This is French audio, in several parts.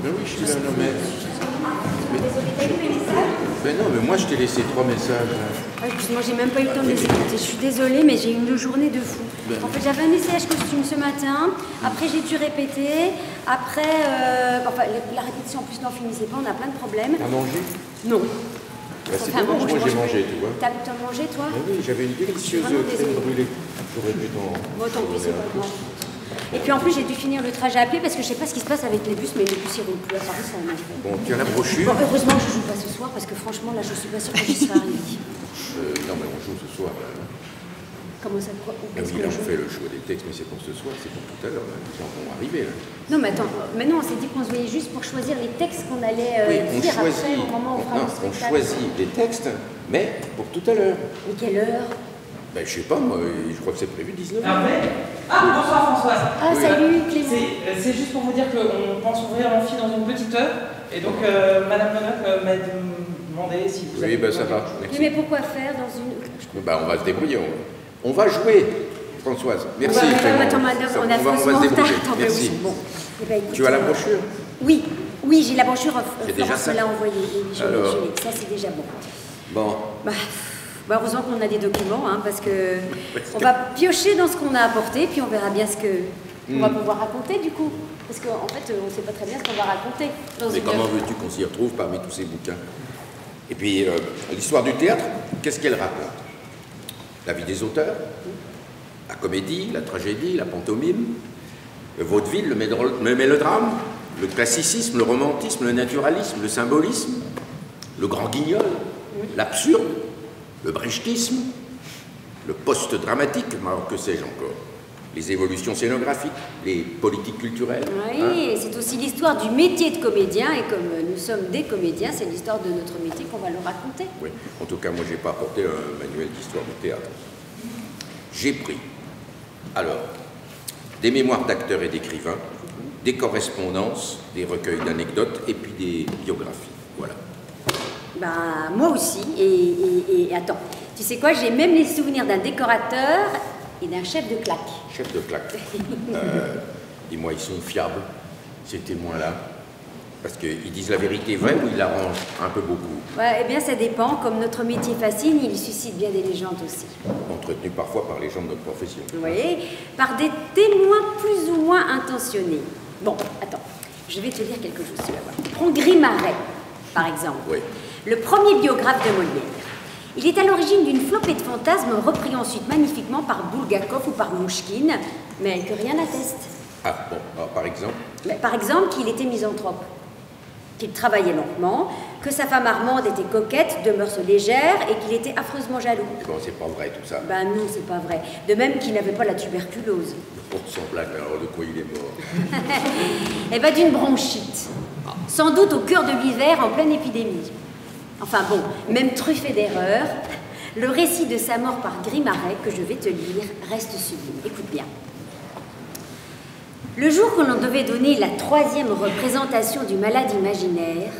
Mais oui, je suis là, non, mais non, mais moi je t'ai laissé 3 messages. Ah, excuse-moi, j'ai même pas eu le temps de les écouter. Je suis désolée, mais j'ai eu une journée de fou. En fait, j'avais un essayage costume ce matin. Après, j'ai dû répéter. Après, enfin, la répétition en plus n'en finissait pas. On a plein de problèmes. À manger? Non. Bah, c'est dommage, moi j'ai mangé, tu vois. T'as mangé, toi? Oui, j'avais une délicieuse crème brûlée. J'aurais pu t'en... Bon, tant pis, c'est pas grave. Et puis en plus, j'ai dû finir le trajet à pied parce que je sais pas ce qui se passe avec les bus, mais les bus ils roulent plus à Paris, ça m'énerve. Bon, tu as la brochure? Bon, heureusement que je joue pas ce soir parce que franchement, là, je suis pas sûre que j'y serai arrivée. Non, mais on joue ce soir. Comment ça? Oui, là, on fait le choix des textes, mais c'est pour ce soir, c'est pour tout à l'heure. Les gens vont arriver, là. Non, mais attends, maintenant on s'est dit qu'on se voyait juste pour choisir les textes qu'on allait dire après, au moment où on fera le spectacle. On choisit les textes, mais pour tout à l'heure. Mais quelle heure? Ben, je sais pas, moi, je crois que c'est prévu 19h. Bonsoir Françoise. Ah, oui, salut Clément. C'est juste pour vous dire qu'on pense ouvrir l'amphi dans une petite heure. Et donc, Madame Lenoc m'a demandé si vous avez... Oui, ben ça va. Merci. Mais pourquoi faire dans une... Ben, on va se débrouiller. On va jouer, Françoise. Merci. Attends, madame, on a faussement en retard. Merci. Bon. Eh ben, écoute, tu as la brochure? Oui, oui, j'ai la brochure. Florence me l'a envoyée. Oui, je l'ai. Ça, c'est déjà bon. Bon. Bah, heureusement qu'on a des documents, hein, parce que on va piocher dans ce qu'on a apporté, puis on verra bien ce qu'on va pouvoir raconter du coup. Parce qu'en fait, on ne sait pas très bien ce qu'on va raconter. Mais comment veux-tu qu'on s'y retrouve parmi tous ces bouquins? Et puis, l'histoire du théâtre, qu'est-ce qu'elle raconte? La vie des auteurs, la comédie, la tragédie, la pantomime, le vaudeville, le mélodrame, le classicisme, le romantisme, le naturalisme, le symbolisme, le grand guignol, l'absurde, le brechtisme, le post-dramatique, que sais-je encore, les évolutions scénographiques, les politiques culturelles. Oui, et c'est aussi l'histoire du métier de comédien, et comme nous sommes des comédiens, c'est l'histoire de notre métier qu'on va leur raconter. Oui, en tout cas, moi, je n'ai pas apporté un manuel d'histoire du théâtre. J'ai pris, alors, des mémoires d'acteurs et d'écrivains, des correspondances, des recueils d'anecdotes, et puis des biographies. Voilà. Ben, moi aussi, et attends, tu sais quoi, j'ai même les souvenirs d'un décorateur et d'un chef de claque. Chef de claque. Dis-moi, ils sont fiables, ces témoins-là? Parce qu'ils disent la vérité vraie ou ils l'arrangent un peu beaucoup? Ouais, eh bien, ça dépend. Comme notre métier fascine, il suscite bien des légendes aussi. Entretenues parfois par les gens de notre profession. Vous voyez, par des témoins plus ou moins intentionnés. Bon, attends, je vais te lire quelque chose, tu vas voir. Prends Grimaret, par exemple. Oui. Le premier biographe de Molière. Il est à l'origine d'une flopée de fantasmes repris ensuite magnifiquement par Bulgakov ou par Mouchkine, mais que rien n'atteste. Ah, bon, alors, par exemple? Mais, par exemple, qu'il était misanthrope, qu'il travaillait lentement, que sa femme Armande était coquette, de mœurs légères, et qu'il était affreusement jaloux. Bon, c'est pas vrai tout ça. Ben non, c'est pas vrai. De même qu'il n'avait pas la tuberculose. Pour son blague, alors de quoi il est mort? Eh ben d'une bronchite. Sans doute au cœur de l'hiver, en pleine épidémie. Enfin bon, même truffé d'erreurs, le récit de sa mort par Grimaret, que je vais te lire, reste sublime. Écoute bien. Le jour que l'on devait donner la 3e représentation du malade imaginaire,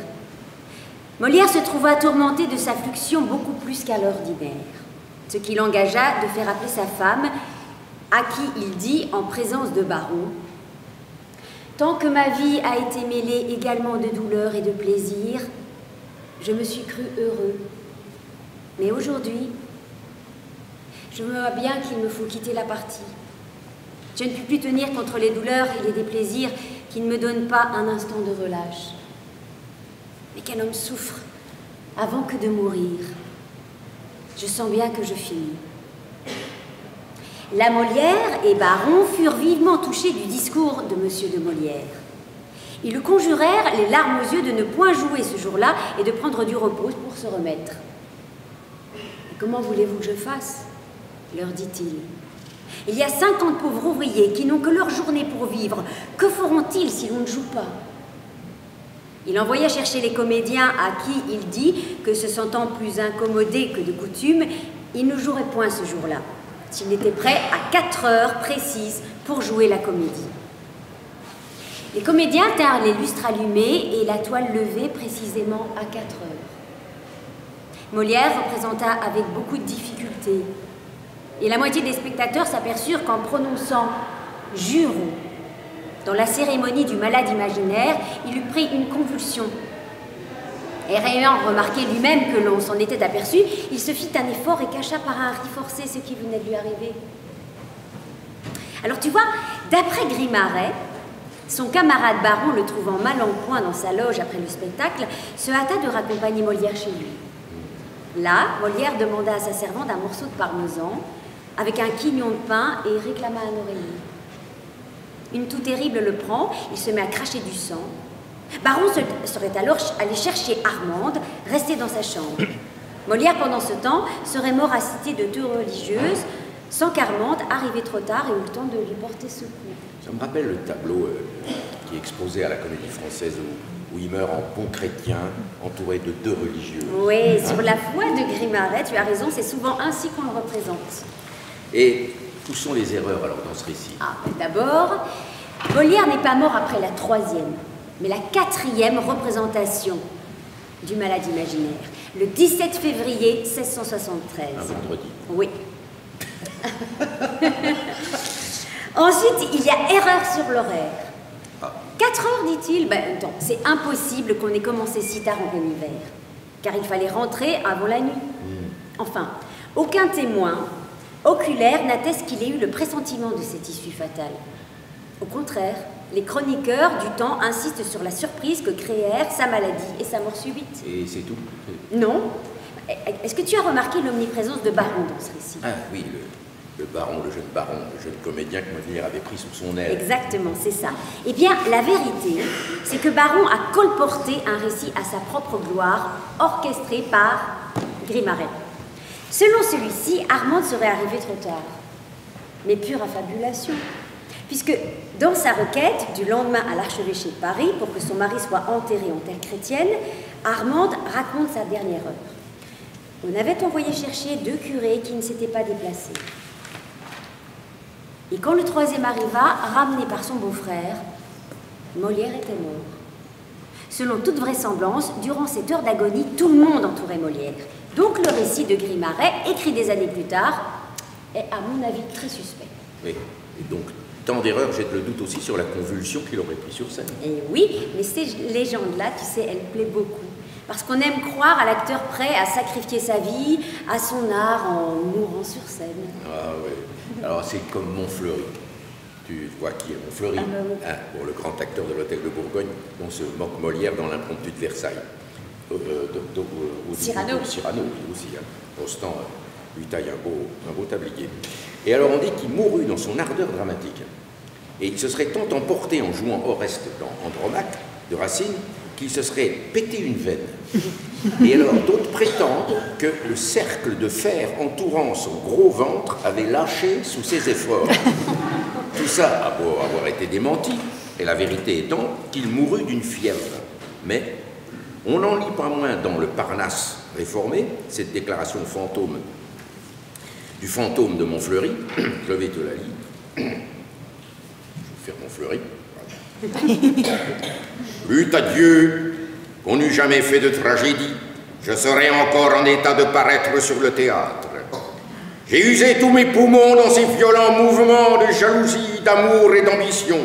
Molière se trouva tourmenté de sa fluxion beaucoup plus qu'à l'ordinaire, ce qui l'engagea de faire appeler sa femme, à qui il dit, en présence de Baron, « Tant que ma vie a été mêlée également de douleur et de plaisir, je me suis cru heureux. Mais aujourd'hui, je me vois bien qu'il me faut quitter la partie. Je ne puis plus tenir contre les douleurs et les déplaisirs qui ne me donnent pas un instant de relâche. Mais qu'un homme souffre avant que de mourir. Je sens bien que je finis. » La Molière et Baron furent vivement touchés du discours de M. de Molière. Ils le conjurèrent, les larmes aux yeux, de ne point jouer ce jour-là et de prendre du repos pour se remettre. « Comment voulez-vous que je fasse ?» leur dit-il. « Il y a 50 pauvres ouvriers qui n'ont que leur journée pour vivre. Que feront-ils si l'on ne joue pas ?» Il envoya chercher les comédiens à qui il dit que, se sentant plus incommodés que de coutume, il ne jouerait point ce jour-là, s'il était prêt à 4 heures précises pour jouer la comédie. Les comédiens tinrent les lustres allumés et la toile levée précisément à 4 heures. Molière représenta avec beaucoup de difficulté, et la moitié des spectateurs s'aperçurent qu'en prononçant « jurons », Dans la cérémonie du malade imaginaire, il eut pris une convulsion. Et ayant remarqué lui-même que l'on s'en était aperçu, il se fit un effort et cacha par un ri forcé ce qui venait de lui arriver. Alors tu vois, d'après Grimaret, son camarade Baron, le trouvant mal en point dans sa loge après le spectacle, se hâta de raccompagner Molière chez lui. Là, Molière demanda à sa servante un morceau de parmesan avec un quignon de pain et réclama un oreiller. Une toux terrible le prend, il se met à cracher du sang. Baron serait alors allé chercher Armande, restée dans sa chambre. Molière, pendant ce temps, serait mort assisté de 2 religieuses, sans qu'Armande, arrivée trop tard, ait eu le temps de lui porter secours. Ça me rappelle le tableau qui est exposé à la Comédie Française où il meurt en bon chrétien, entouré de 2 religieux. Oui, sur la foi de Grimaret, tu as raison, c'est souvent ainsi qu'on le représente. Et où sont les erreurs alors dans ce récit? D'abord, Molière n'est pas mort après la 3e, mais la 4e représentation du malade imaginaire, le 17 février 1673. Un vendredi. Oui. Ensuite, il y a erreur sur l'horaire. 4 heures, dit-il. Ben, attends, c'est impossible qu'on ait commencé si tard en plein hiver, car il fallait rentrer avant la nuit. Enfin, aucun témoin oculaire n'atteste qu'il ait eu le pressentiment de cette issue fatale. Au contraire, les chroniqueurs du temps insistent sur la surprise que créèrent sa maladie et sa mort subite. Et c'est tout? Non. Est-ce que tu as remarqué l'omniprésence de Baron dans ce récit? Ah oui, le baron, le jeune comédien que Molière avait pris sous son aile. Exactement, c'est ça. Eh bien, la vérité, c'est que Baron a colporté un récit à sa propre gloire, orchestré par Grimaret. Selon celui-ci, Armande serait arrivée trop tard. Mais pure affabulation. Puisque dans sa requête du lendemain à l'archevêché de Paris, pour que son mari soit enterré en terre chrétienne, Armande raconte sa dernière heure. On avait envoyé chercher 2 curés qui ne s'étaient pas déplacés. Et quand le 3e arriva, ramené par son beau-frère, Molière était mort. Selon toute vraisemblance, durant cette heure d'agonie, tout le monde entourait Molière. Donc le récit de Grimaret, écrit des années plus tard, est à mon avis très suspect. Oui, et donc tant d'erreurs, j'ai le doute aussi sur la convulsion qu'il aurait pris sur scène. Et oui, mais ces légendes-là, tu sais, elles plaisent beaucoup. Parce qu'on aime croire à l'acteur prêt à sacrifier sa vie, à son art en mourant sur scène. Ah oui, alors c'est comme Montfleury. Tu vois qui est Montfleury? Bon, le grand acteur de l'Hôtel de Bourgogne, dont se moque Molière dans l'impromptu de Versailles. Cyrano. Cyrano, lui aussi. Rostand lui taille un beau tablier. Et alors on dit qu'il mourut dans son ardeur dramatique. Et il se serait tant emporté en jouant Oreste dans Andromaque de Racine qu'il se serait pété une veine. Et alors d'autres prétendent que le cercle de fer entourant son gros ventre avait lâché sous ses efforts. Tout ça a beau avoir été démenti, et la vérité étant qu'il mourut d'une fièvre. Mais on n'en lit pas moins dans le Parnasse réformé, cette déclaration fantôme du fantôme de Montfleury. Je vais te la lire. Je vais faire Montfleury. Plût à Dieu qu'on n'eût jamais fait de tragédie, je serais encore en état de paraître sur le théâtre. J'ai usé tous mes poumons dans ces violents mouvements de jalousie, d'amour et d'ambition.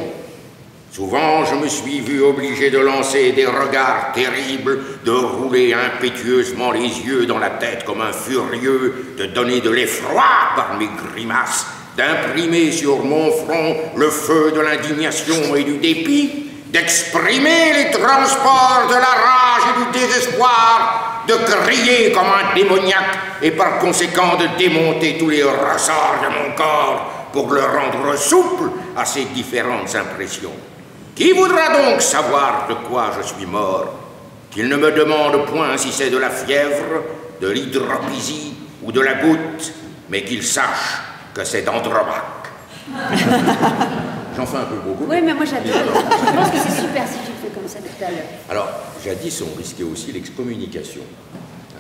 Souvent, je me suis vu obligé de lancer des regards terribles, de rouler impétueusement les yeux dans la tête comme un furieux, de donner de l'effroi par mes grimaces, d'imprimer sur mon front le feu de l'indignation et du dépit, d'exprimer les transports de la rage et du désespoir, de crier comme un démoniaque et par conséquent de démonter tous les ressorts de mon corps pour le rendre souple à ces différentes impressions. Qui voudra donc savoir de quoi je suis mort? Qu'il ne me demande point si c'est de la fièvre, de l'hydropisie ou de la goutte, mais qu'il sache que c'est d'Andromaque. J'en fais un peu beaucoup. Oui, mais moi j'adore. Je pense que c'est super si tu le fais comme ça tout à l'heure. Alors, jadis, on risquait aussi l'excommunication.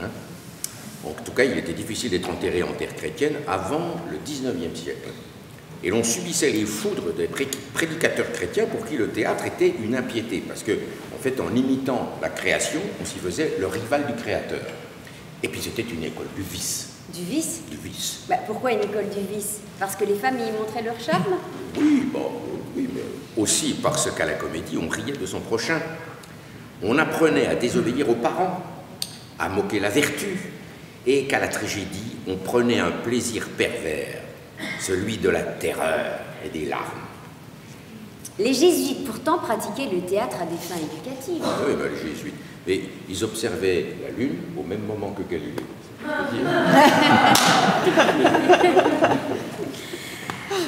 Hein? En tout cas, il était difficile d'être enterré en terre chrétienne avant le 19e siècle. Et l'on subissait les foudres des prédicateurs chrétiens pour qui le théâtre était une impiété. Parce que, en fait, en imitant la création, on s'y faisait le rival du créateur. Et puis, c'était une école du vice. Du vice? Du vice. Bah, pourquoi une école du vice? Parce que les femmes y montraient leur charme? Oui, bon, Oui, mais aussi parce qu'à la comédie, on riait de son prochain. On apprenait à désobéir aux parents, à moquer la vertu, et qu'à la tragédie, on prenait un plaisir pervers, celui de la terreur et des larmes. Les jésuites, pourtant, pratiquaient le théâtre à des fins éducatives. Oui, ben, les jésuites. Mais ils observaient la Lune au même moment que Galilée.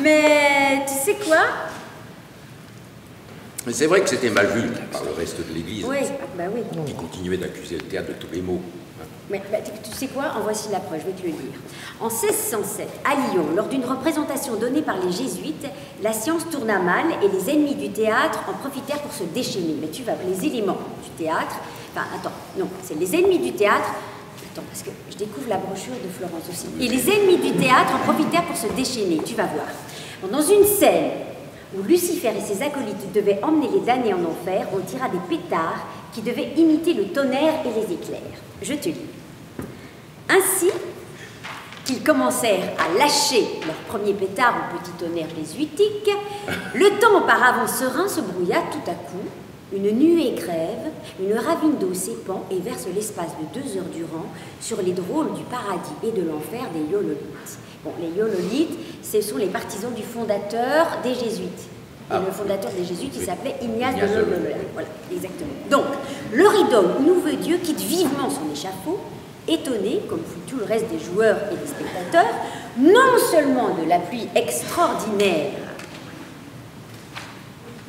Mais tu sais quoi? Mais c'est vrai que c'était mal vu par le reste de l'Église, Oui, bah oui. qui continuait d'accuser le théâtre de tous les maux. Mais bah, tu sais quoi? En voici la preuve, je vais te le lire. En 1607, à Lyon, lors d'une représentation donnée par les jésuites, la science tourna mal et les ennemis du théâtre en profitèrent pour se déchaîner. Mais tu vas voir, les éléments du théâtre... Enfin, attends, non, c'est les ennemis du théâtre... Attends, parce que je découvre la brochure de Florence aussi. Et les ennemis du théâtre en profitèrent pour se déchaîner, tu vas voir. Dans une scène où Lucifer et ses acolytes devaient emmener les damnés en enfer, on tira des pétards qui devaient imiter le tonnerre et les éclairs. Je te lis. Ainsi qu'ils commencèrent à lâcher leur premier pétard au petit tonnerre jésuitique, le temps auparavant serein se brouilla tout à coup, une nuée crève, une ravine d'eau s'épand et verse l'espace de 2 heures durant sur les drôles du paradis et de l'enfer des Yololites. Bon, les Yololites, ce sont les partisans du fondateur des Jésuites. Et le fondateur des Jésuites, il s'appelait Ignace de Loyola. Voilà, exactement. Donc, leur idole, nouveau Dieu, quitte vivement son échafaud, étonné, comme fut tout le reste des joueurs et des spectateurs, non seulement de la pluie extraordinaire,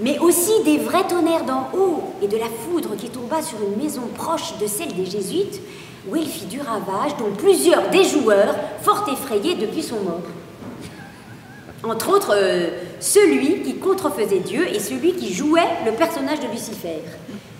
mais aussi des vrais tonnerres d'en haut et de la foudre qui tomba sur une maison proche de celle des Jésuites, où il fit du ravage, dont plusieurs des joueurs, fort effrayés depuis son mort. Entre autres, celui qui contrefaisait Dieu et celui qui jouait le personnage de Lucifer.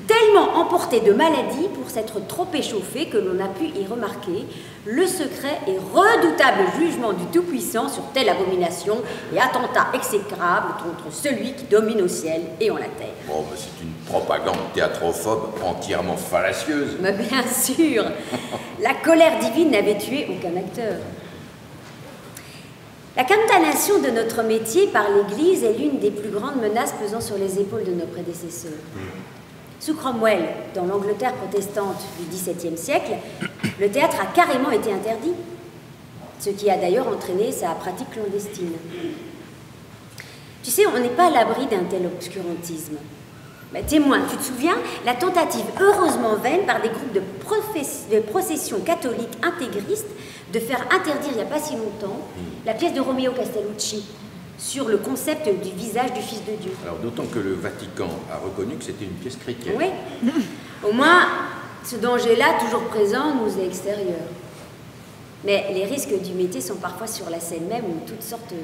Tellement emporté de maladie pour s'être trop échauffé que l'on a pu y remarquer le secret et redoutable jugement du Tout-Puissant sur telle abomination et attentat exécrable contre celui qui domine au ciel et en la terre. Bon, mais c'est une propagande théâtrophobe entièrement fallacieuse. Mais bien sûr, la colère divine n'avait tué aucun acteur. La condamnation de notre métier par l'Église est l'une des plus grandes menaces pesant sur les épaules de nos prédécesseurs. Sous Cromwell, dans l'Angleterre protestante du XVIIe siècle, le théâtre a carrément été interdit, ce qui a d'ailleurs entraîné sa pratique clandestine. Tu sais, on n'est pas à l'abri d'un tel obscurantisme. Bah, témoin, tu te souviens, la tentative heureusement vaine par des groupes de processions catholiques intégristes de faire interdire il n'y a pas si longtemps la pièce de Romeo Castellucci sur le concept du visage du Fils de Dieu. Alors d'autant que le Vatican a reconnu que c'était une pièce chrétienne. Oui. Au moins, ce danger-là, toujours présent, nous est extérieur. Mais les risques du métier sont parfois sur la scène même où toutes sortes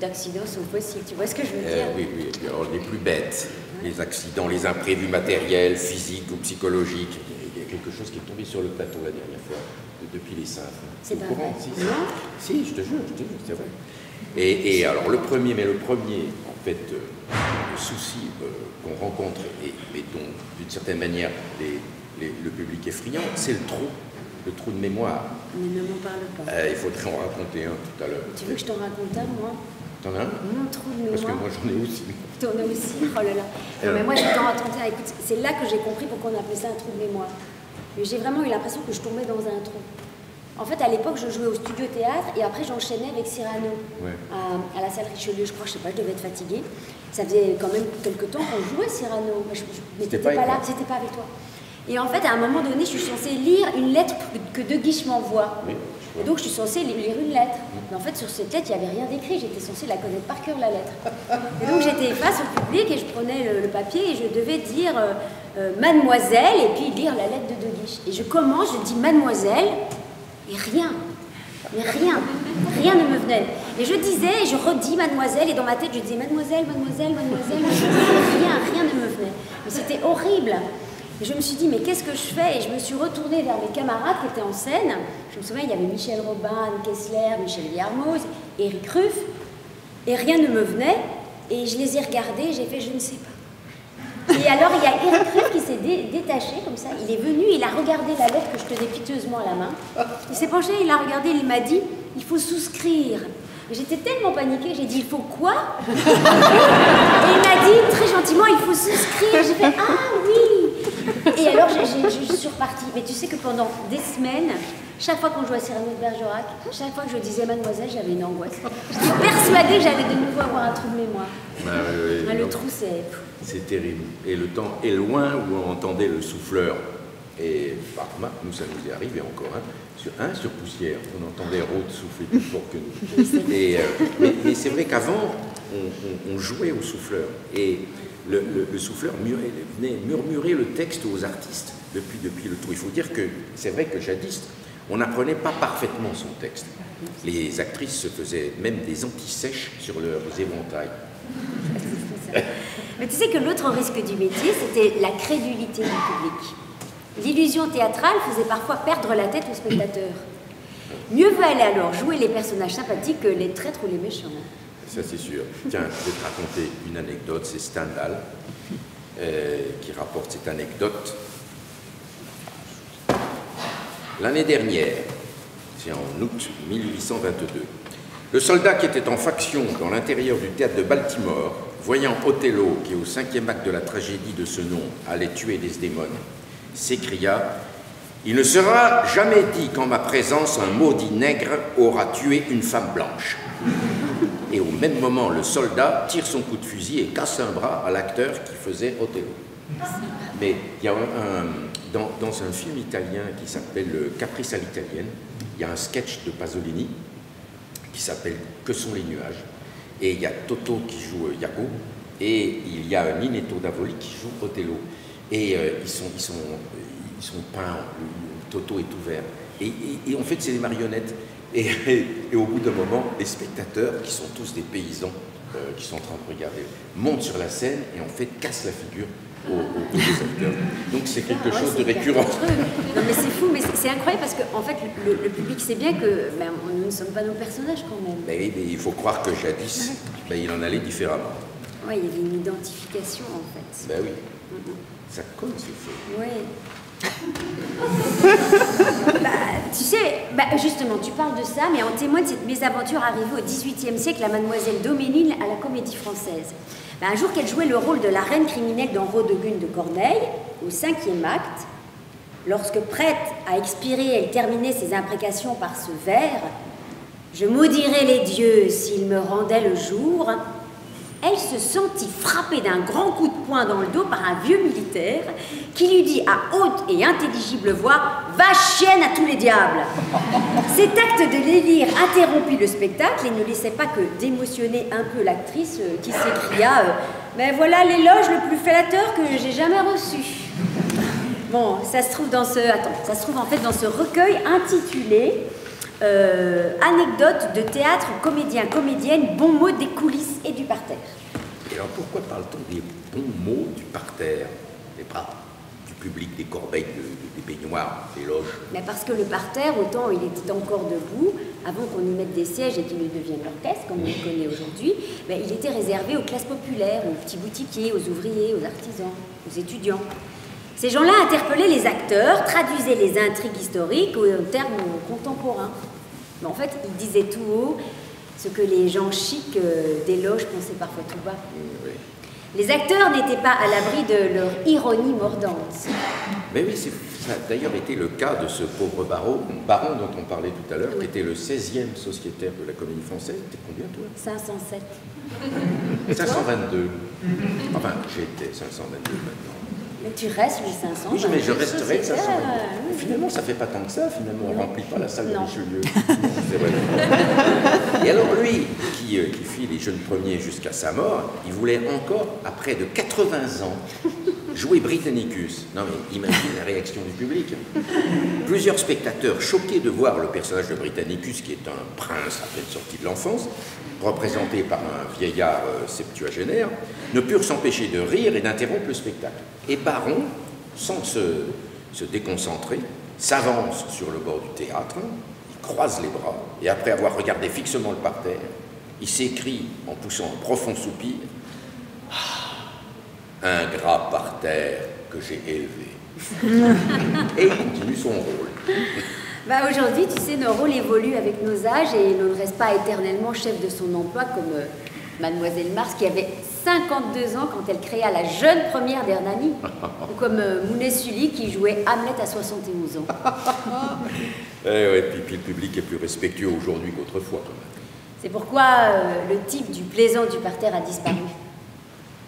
d'accidents sont possibles. Tu vois ce que je veux dire? Oui, oui. Et puis alors les plus bêtes, les accidents, les imprévus matériels, physiques ou psychologiques. Il y a quelque chose qui est tombé sur le plateau la dernière fois, depuis les cintres. C'est pas vrai. Si, je te jure, c'est vrai. Et alors le premier, en fait, le souci qu'on rencontre et dont, d'une certaine manière, le public est friand, c'est le trou de mémoire. Mais ne m'en parle pas. Il faudrait en raconter un tout à l'heure. Tu veux que je t'en raconte un, moi? T'en as un? Mon trou de mémoire. Parce que moi j'en ai aussi. T'en as aussi? Oh là là. Non, mais moi, je vais t'en raconter un. Écoute, c'est là que j'ai compris pourquoi on appelait ça un trou de mémoire. Mais j'ai vraiment eu l'impression que je tombais dans un trou. En fait, à l'époque, je jouais au studio théâtre et après, j'enchaînais avec Cyrano à la salle Richelieu. Je crois, je sais pas, je devais être fatiguée. Ça faisait quand même quelques temps qu'on jouait Cyrano. Mais t'étais pas là, c'était pas avec toi. Et en fait, à un moment donné, je suis censée lire une lettre que De Guiche m'envoie. Oui, et donc, je suis censée lire une lettre. Mais en fait, sur cette lettre, il n'y avait rien d'écrit. J'étais censée la connaître par cœur, la lettre. Et donc, j'étais face au public et je prenais le papier et je devais dire Mademoiselle et puis lire la lettre de Guiche. Et je commence, je dis Mademoiselle. Et rien, mais rien ne me venait. Et je disais, et je redis mademoiselle, et dans ma tête, je disais mademoiselle, mademoiselle, mademoiselle, rien ne me venait. Mais c'était horrible. Et je me suis dit, mais qu'est-ce que je fais? Et je me suis retournée vers mes camarades qui étaient en scène. Je me souviens, il y avait Michel Robin, Anne Kessler, Michel Villarmoz, Éric Ruff, et rien ne me venait. Et je les ai regardés, et j'ai fait, je ne sais pas. Et alors, il y a Éric Ruff qui s'est détaché comme ça. Il est venu, il a regardé la lettre que je tenais piteusement à la main. Il s'est penché, il a regardé, il m'a dit, il faut souscrire. Et j'étais tellement paniquée, j'ai dit, il faut quoi? Et il m'a dit, très gentiment, il faut souscrire. J'ai fait, ah oui. Et alors, je suis repartie. Mais tu sais que pendant des semaines, chaque fois qu'on jouait à Cyrano de Bergerac, chaque fois que je disais Mademoiselle, j'avais une angoisse. J'étais persuadée que j'allais de nouveau avoir un trou de mémoire. Le trou, c'est... C'est terrible. Et le temps est loin où on entendait le souffleur. Et parfois, nous, ça nous est arrivé encore, sur Poussière, on entendait Rode souffler plus fort que nous. Et, mais c'est vrai qu'avant, on jouait au souffleur. Et le souffleur venait murmurer le texte aux artistes depuis le trou. Il faut dire que c'est vrai que jadis, on n'apprenait pas parfaitement son texte. Les actrices se faisaient même des antisèches sur leurs éventails. Mais tu sais que l'autre risque du métier, c'était la crédulité du public. L'illusion théâtrale faisait parfois perdre la tête aux spectateurs. Mieux vaut aller alors jouer les personnages sympathiques que les traîtres ou les méchants. Ça, c'est sûr. Tiens, je vais te raconter une anecdote. C'est Stendhal qui rapporte cette anecdote. L'année dernière, c'est en août 1822, le soldat qui était en faction dans l'intérieur du théâtre de Baltimore, voyant Othello, qui au 5e acte de la tragédie de ce nom allait tuer Desdémone, s'écria « Il ne sera jamais dit qu'en ma présence un maudit nègre aura tué une femme blanche. » Et au même moment, le soldat tire son coup de fusil et casse un bras à l'acteur qui faisait Othello. Mais il y a dans un film italien qui s'appelle Caprice à l'italienne, il y a un sketch de Pasolini qui s'appelle « Que sont les nuages ?» Et il y a Toto qui joue Iago et il y a Ninetto Davoli qui joue Othello. Et ils sont peints, Toto est ouvert. Et en fait, c'est des marionnettes. Et au bout d'un moment, les spectateurs, qui sont tous des paysans, qui sont en train de regarder, montent sur la scène et en fait cassent la figure aux acteurs. Donc c'est quelque chose de récurrent. Non mais c'est fou, mais c'est incroyable parce que en fait, le public sait bien que nous ne sommes pas nos personnages quand même. Mais il faut croire que jadis, il en allait différemment. Oui, il y avait une identification en fait. Ben oui. Ça colle, c'est faux. Oui. Tu sais, justement, tu parles de ça, mais en témoigne cette mésaventure arrivée au XVIIIe siècle à Mademoiselle Doménil à la Comédie Française. Un jour qu'elle jouait le rôle de la reine criminelle dans Rodogune de Corneille, au 5e acte, lorsque prête à expirer, elle terminait ses imprécations par ce vers « Je maudirais les dieux s'ils me rendaient le jour », elle se sentit frappée d'un grand coup de poing dans le dos par un vieux militaire qui lui dit à haute et intelligible voix « Va chienne à tous les diables !» Cet acte de délire interrompit le spectacle et ne laissait pas que d'émotionner un peu l'actrice qui s'écria « Mais voilà l'éloge le plus flatteur que j'ai jamais reçu !» Bon, ça se trouve dans ça se trouve en fait dans ce recueil intitulé anecdotes de théâtre, comédiens, comédiennes, bons mots des coulisses et du parterre. Et alors pourquoi parle-t-on des bons mots du parterre, et pas du public, des corbeilles, des baignoires, des loges? Mais parce que le parterre, autant il était encore debout, avant qu'on y mette des sièges et qu'il ne devienne l'orchestre, comme on le connaît aujourd'hui, il était réservé aux classes populaires, aux petits boutiquiers, aux ouvriers, aux artisans, aux étudiants. Ces gens-là interpellaient les acteurs, traduisaient les intrigues historiques en termes contemporains. Mais en fait, ils disaient tout haut ce que les gens chics des loges pensaient parfois tout bas. Oui. Les acteurs n'étaient pas à l'abri de leur ironie mordante. Mais oui, ça a d'ailleurs été le cas de ce pauvre baron dont on parlait tout à l'heure, qui était le 16e sociétaire de la Comédie Française. T'es combien, toi? 507. 522. Enfin, j'étais 522 maintenant. Mais tu restes les 500. Oui, mais je resterai de 500. Finalement, ça fait pas tant que ça. Finalement, on ne remplit pas la salle de Richelieu. C'est vrai. Et alors lui, qui fit les jeunes premiers jusqu'à sa mort, il voulait encore, après de 80 ans, jouer Britannicus. Non mais imagine la réaction du public. Plusieurs spectateurs, choqués de voir le personnage de Britannicus, qui est un prince à peine sorti de l'enfance, représenté par un vieillard septuagénaire, ne purent s'empêcher de rire et d'interrompre le spectacle. Et Baron, sans se déconcentrer, s'avance sur le bord du théâtre, il croise les bras, et après avoir regardé fixement le parterre, il s'écrie en poussant un profond soupir « Ingrat parterre que j'ai élevé !» Et il continue son rôle. Bah aujourd'hui, tu sais, nos rôles évoluent avec nos âges et l'on ne reste pas éternellement chef de son emploi comme Mademoiselle Mars qui avait 52 ans quand elle créa la jeune première d'Hernani, ou comme Mounet Sully qui jouait Hamlet à 71 ans. Ouais, puis le public est plus respectueux aujourd'hui qu'autrefois, quand même. C'est pourquoi le type du plaisant du parterre a disparu.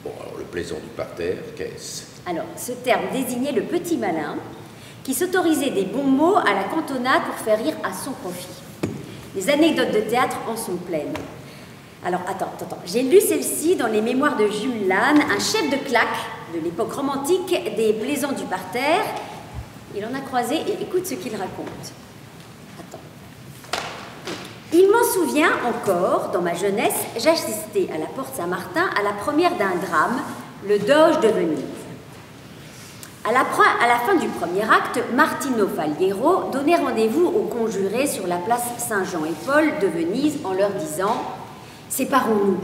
Bon, alors le plaisant du parterre, qu'est-ce? Alors, ce terme désignait le petit malin qui s'autorisait des bons mots à la cantonade pour faire rire à son profit. Les anecdotes de théâtre en sont pleines. Alors, attends. J'ai lu celle-ci dans les mémoires de Jules Lannes, un chef de claque de l'époque romantique des plaisants du parterre. Il en a croisé et écoute ce qu'il raconte. Attends. Il m'en souvient encore, dans ma jeunesse, j'assistais à la Porte Saint-Martin à la première d'un drame, le Doge de Venise. À la fin du premier acte, Martino Faliero donnait rendez-vous aux conjurés sur la place Saint-Jean-et-Paul de Venise en leur disant « Séparons-nous,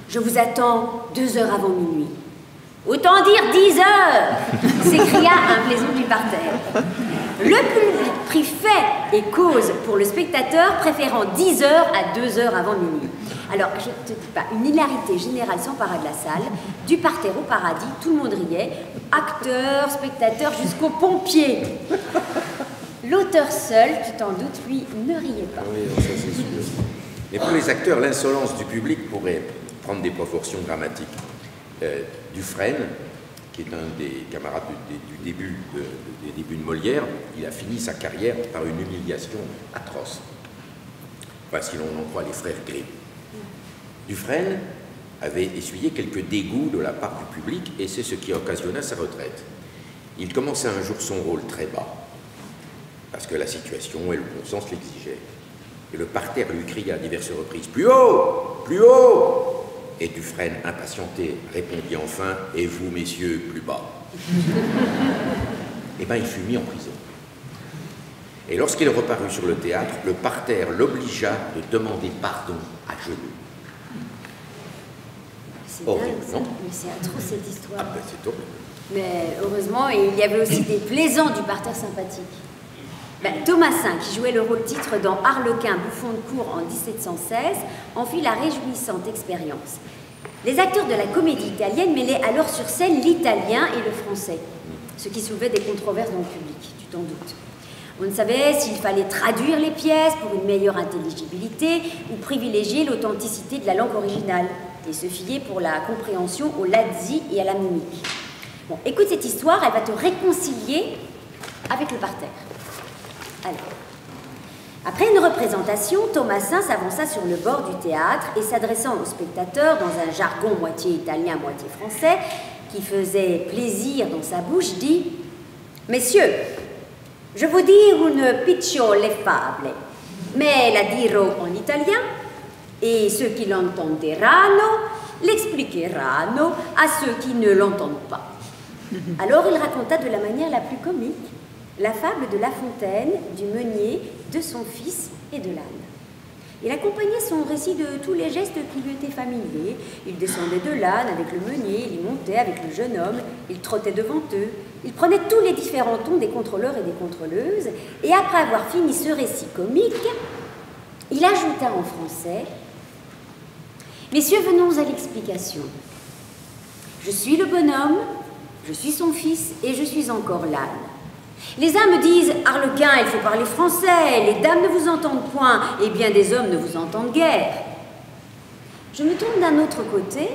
je vous attends 2 heures avant minuit. » « Autant dire 10 heures !» s'écria un plaisant du parterre. Le public prit fait et cause pour le spectateur, préférant 10 heures à 2 heures avant minuit. Alors, je ne te dis pas, une hilarité générale s'empara de la salle, du parterre au paradis, tout le monde riait, acteurs, spectateurs, jusqu'aux pompiers. L'auteur seul, tu t'en doutes, lui, ne riait pas. Oui, ça c'est sûr. Mais pour les acteurs, l'insolence du public pourrait prendre des proportions dramatiques. Dufresne, qui est un des camarades du début de Molière, il a fini sa carrière par une humiliation atroce. Enfin, si l'on en croit les frères Grimm. Dufresne avait essuyé quelques dégoûts de la part du public et c'est ce qui occasionna sa retraite. Il commença un jour son rôle très bas, parce que la situation et le bon sens l'exigeaient. Et le parterre lui cria à diverses reprises « Plus haut! Plus haut !» Et Dufresne, impatienté, répondit enfin « Et vous, messieurs, plus bas ?» Eh bien, il fut mis en prison. Et lorsqu'il reparut sur le théâtre, le parterre l'obligea de demander pardon à genoux. C'est dingue, non? Mais c'est atroce cette histoire. Ah ben, c'est horrible. Mais heureusement, il y avait aussi des plaisants du parterre sympathique. Thomasin, qui jouait le rôle titre dans Harlequin, bouffon de cour en 1716, en fit la réjouissante expérience. Les acteurs de la comédie italienne mêlaient alors sur scène l'italien et le français, ce qui soulevait des controverses dans le public, tu t'en doutes. On ne savait s'il fallait traduire les pièces pour une meilleure intelligibilité ou privilégier l'authenticité de la langue originale et se fier pour la compréhension au lazzi et à la mimique. Bon, écoute cette histoire, elle va te réconcilier avec le parterre. Alors, après une représentation, Thomasin s'avança sur le bord du théâtre et s'adressant aux spectateurs dans un jargon moitié italien, moitié français, qui faisait plaisir dans sa bouche, dit « Messieurs, je vous dis une picciole fable, mais la dirò en italien, et ceux qui l'entenderanno l'expliqueranno à ceux qui ne l'entendent pas. » Alors il raconta de la manière la plus comique la fable de La Fontaine, du meunier, de son fils et de l'âne. Il accompagnait son récit de tous les gestes qui lui étaient familiers. Il descendait de l'âne avec le meunier, il y montait avec le jeune homme, il trottait devant eux. Il prenait tous les différents tons des contrôleurs et des contrôleuses, et après avoir fini ce récit comique, il ajouta en français « Messieurs, venons à l'explication. Je suis le bonhomme, je suis son fils, et je suis encore l'âne. Les uns me disent « Harlequin, il faut parler français, les dames ne vous entendent point, et bien des hommes ne vous entendent guère. » Je me tourne d'un autre côté,